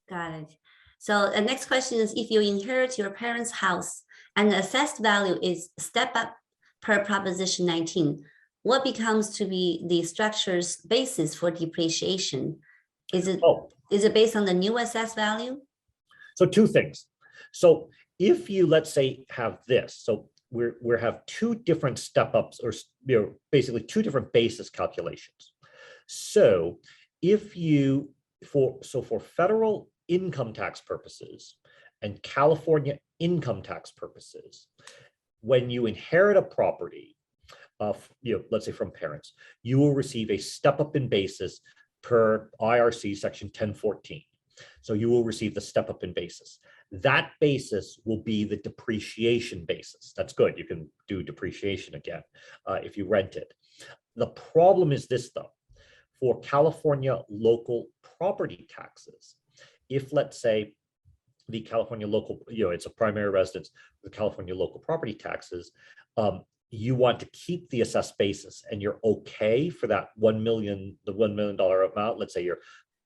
Got it. So the next question is, if you inherit your parents' house and the assessed value is step up per Proposition 19, what becomes to be the structure's basis for depreciation? Is it based on the new assessed value? So 2 things. So if you, let's say, have this, so we have 2 different step ups, or basically 2 different basis calculations. So if you for federal income tax purposes and California income tax purposes, when you inherit a property, let's say from parents, you will receive a step up in basis per IRC section 1014. So you will receive the step up in basis. That basis will be the depreciation basis. That's good. You can do depreciation again if you rent it. The problem is this, though. For California local property taxes, if, let's say, the California local, it's a primary residence, the California local property taxes, you want to keep the assessed basis, and you're okay for that the $1 million amount. Let's say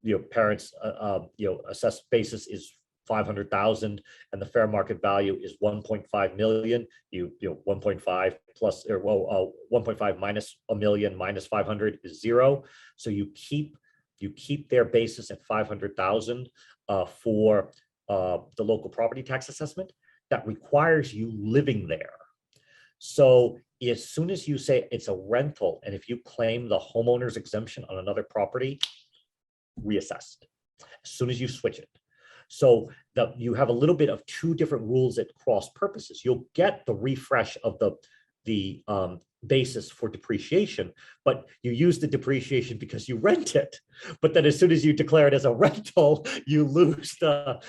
your parents, assessed basis is 500,000 and the fair market value is 1.5 million. 1.5 plus, or 1.5 minus a million minus 500 is 0. So you keep their basis at 500,000 for the local property tax assessment. That requires you living there. So as soon as you say it's a rental, and if you claim the homeowner's exemption on another property, reassessed as soon as you switch it. So that you have a little bit of 2 different rules at cross purposes. You'll get the refresh of the basis for depreciation, but you use the depreciation because you rent it. But then as soon as you declare it as a rental, you lose the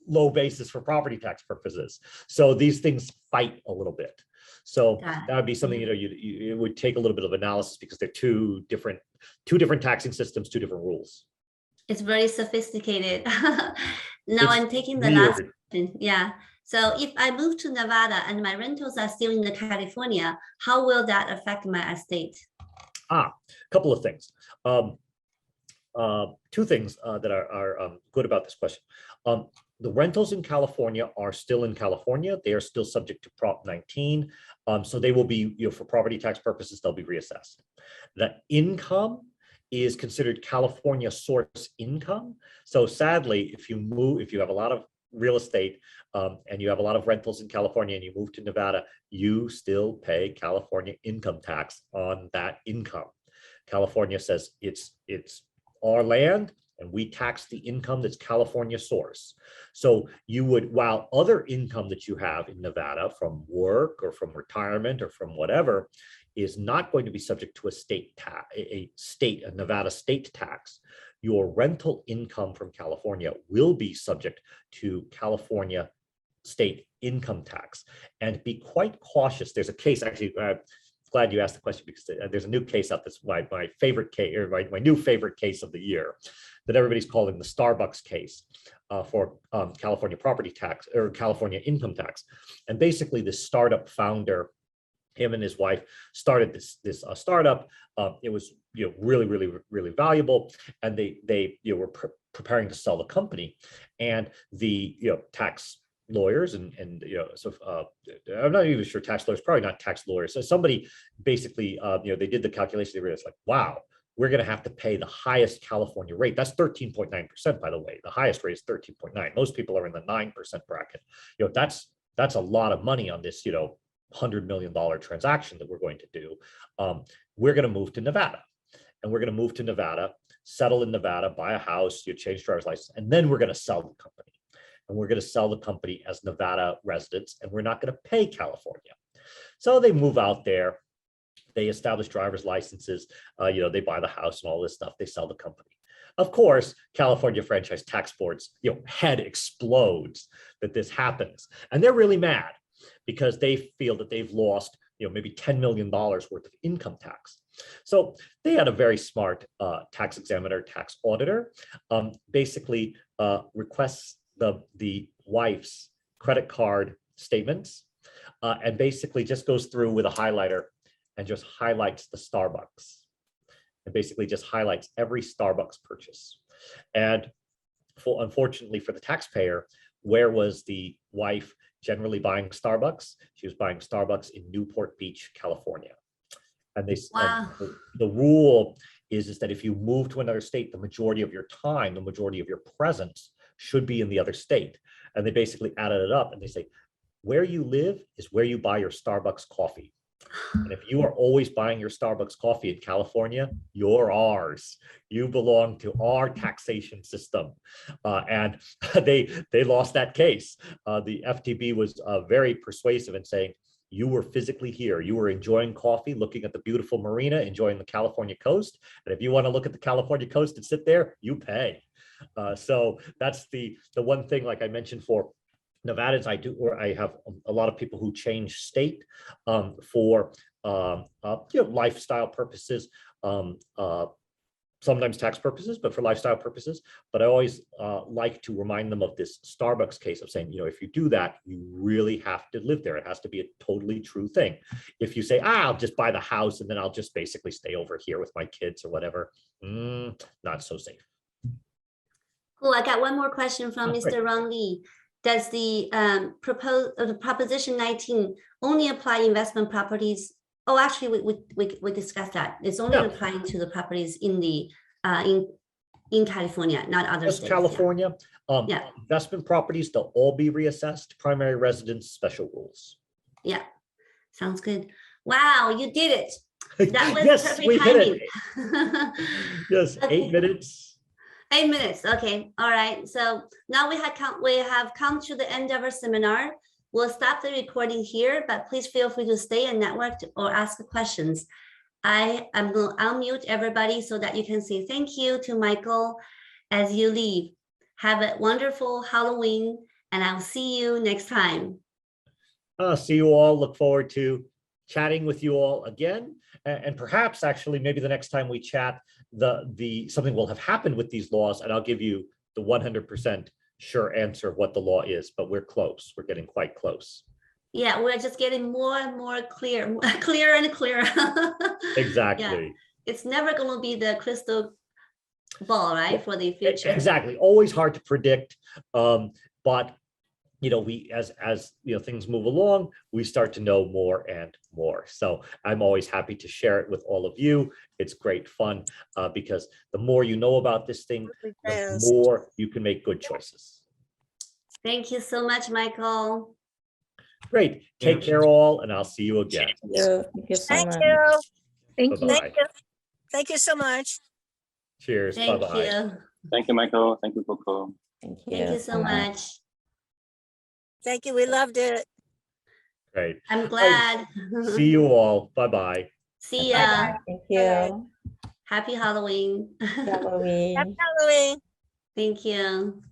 low basis for property tax purposes. So these things fight a little bit. So that would be something, it would take a little bit of analysis, because they're two different taxing systems, 2 different rules. It's very sophisticated. Now I'm taking the last question. Yeah. So if I move to Nevada and my rentals are still in California, how will that affect my estate? A couple of things. 2 things that are good about this question. The rentals in California are still in California. They are still subject to Prop 19. So they will be, for property tax purposes, they'll be reassessed. The income is considered California source income. So sadly, if you have a lot of real estate and you have a lot of rentals in California and you move to Nevada, you still pay California income tax on that income. California says it's our land and we tax the income that's California source. So you would, while other income that you have in Nevada from work or from retirement or from whatever is not going to be subject to a Nevada state tax, your rental income from California will be subject to California state income tax. And be quite cautious. There's a case, actually, glad you asked the question, because there's a new case out. That's my favorite case, or my new favorite case of the year, that everybody's calling the Starbucks case for California property tax or California income tax. And basically the startup founder him and his wife started this startup. It was really valuable, and they were preparing to sell the company, and the tax lawyers and I'm not even sure tax lawyers, probably not tax lawyers. So somebody basically they did the calculation. They realized, like, wow, we're going to have to pay the highest California rate. That's 13.9%, by the way. The highest rate is 13.9. Most people are in the 9% bracket. That's a lot of money on this $100 million transaction that we're going to do. We're going to move to Nevada, and we're going to move to Nevada, settle in Nevada, buy a house, change driver's license, and then we're going to sell the company. And we're going to sell the company as Nevada residents, and we're not going to pay California. So they move out there, they establish driver's licenses, they buy the house and all this stuff, they sell the company. Of course, California Franchise Tax Board's head explodes that this happens. And they're really mad because they feel that they've lost maybe $10 million worth of income tax. So they had a very smart tax examiner, tax auditor, basically requests the wife's credit card statements, and basically just goes through with a highlighter and just highlights the Starbucks, and basically just highlights every Starbucks purchase. And unfortunately for the taxpayer, where was the wife generally buying Starbucks? She was buying Starbucks in Newport Beach, California. And Wow. and the rule is that if you move to another state, the majority of your time, the majority of your presence should be in the other state. And they basically added it up, and they say, where you live is where you buy your Starbucks coffee. And if you are always buying your Starbucks coffee in California, you're ours. You belong to our taxation system. And they lost that case. The FTB was very persuasive in saying, you were physically here. You were enjoying coffee, looking at the beautiful marina, enjoying the California coast. And if you want to look at the California coast and sit there, you pay. So that's the one thing, like I mentioned, for Nevadans, I have a lot of people who change state for lifestyle purposes, sometimes tax purposes, but for lifestyle purposes. But I always like to remind them of this Starbucks case of saying, if you do that, you really have to live there. It has to be a totally true thing. If you say, I'll just buy the house and then I'll just basically stay over here with my kids or whatever, not so safe. Cool. I got one more question from Mr. Ron Lee. Does the Proposition 19 only apply investment properties? Oh, actually, we discussed that. It's only applying to the properties in the in California, not other states. California. Investment properties, they'll all be reassessed. Primary residence, special rules. Yeah, sounds good. Wow, you did it. That was yes, perfect we timing. hit it. Yes, okay. 8 minutes. 8 minutes. Okay. All right. So now we have come to the end of our seminar. We'll stop the recording here, but please feel free to stay and network or ask questions. I am going to unmute everybody so that you can say thank you to Michael as you leave. Have a wonderful Halloween, and I'll see you next time. See you all. Look forward to chatting with you all again, and perhaps actually maybe the next time we chat, something will have happened with these laws, and I'll give you the 100% sure answer of what the law is. But we're close. We're getting quite close. Yeah, we're just getting more and more clearer and clearer. Exactly. Yeah. It's never going to be the crystal ball, right, for the future. Exactly. Always hard to predict, but we as things move along, we start to know more and more. So I'm always happy to share it with all of you. It's great fun because the more you know about this thing, the more you can make good choices. Thank you so much, Michael. Great. Take care all, and I'll see you again. Thank you so much. Thank you. Bye-bye. Thank you so much. Cheers. Thank Bye-bye. you. Thank you, Michael. Thank you, Coco. Thank you so much. Thank you. We loved it. Great. I'm glad. See you all. Bye-bye. See ya. Thank you. Happy Halloween. Halloween. Happy Halloween. Thank you.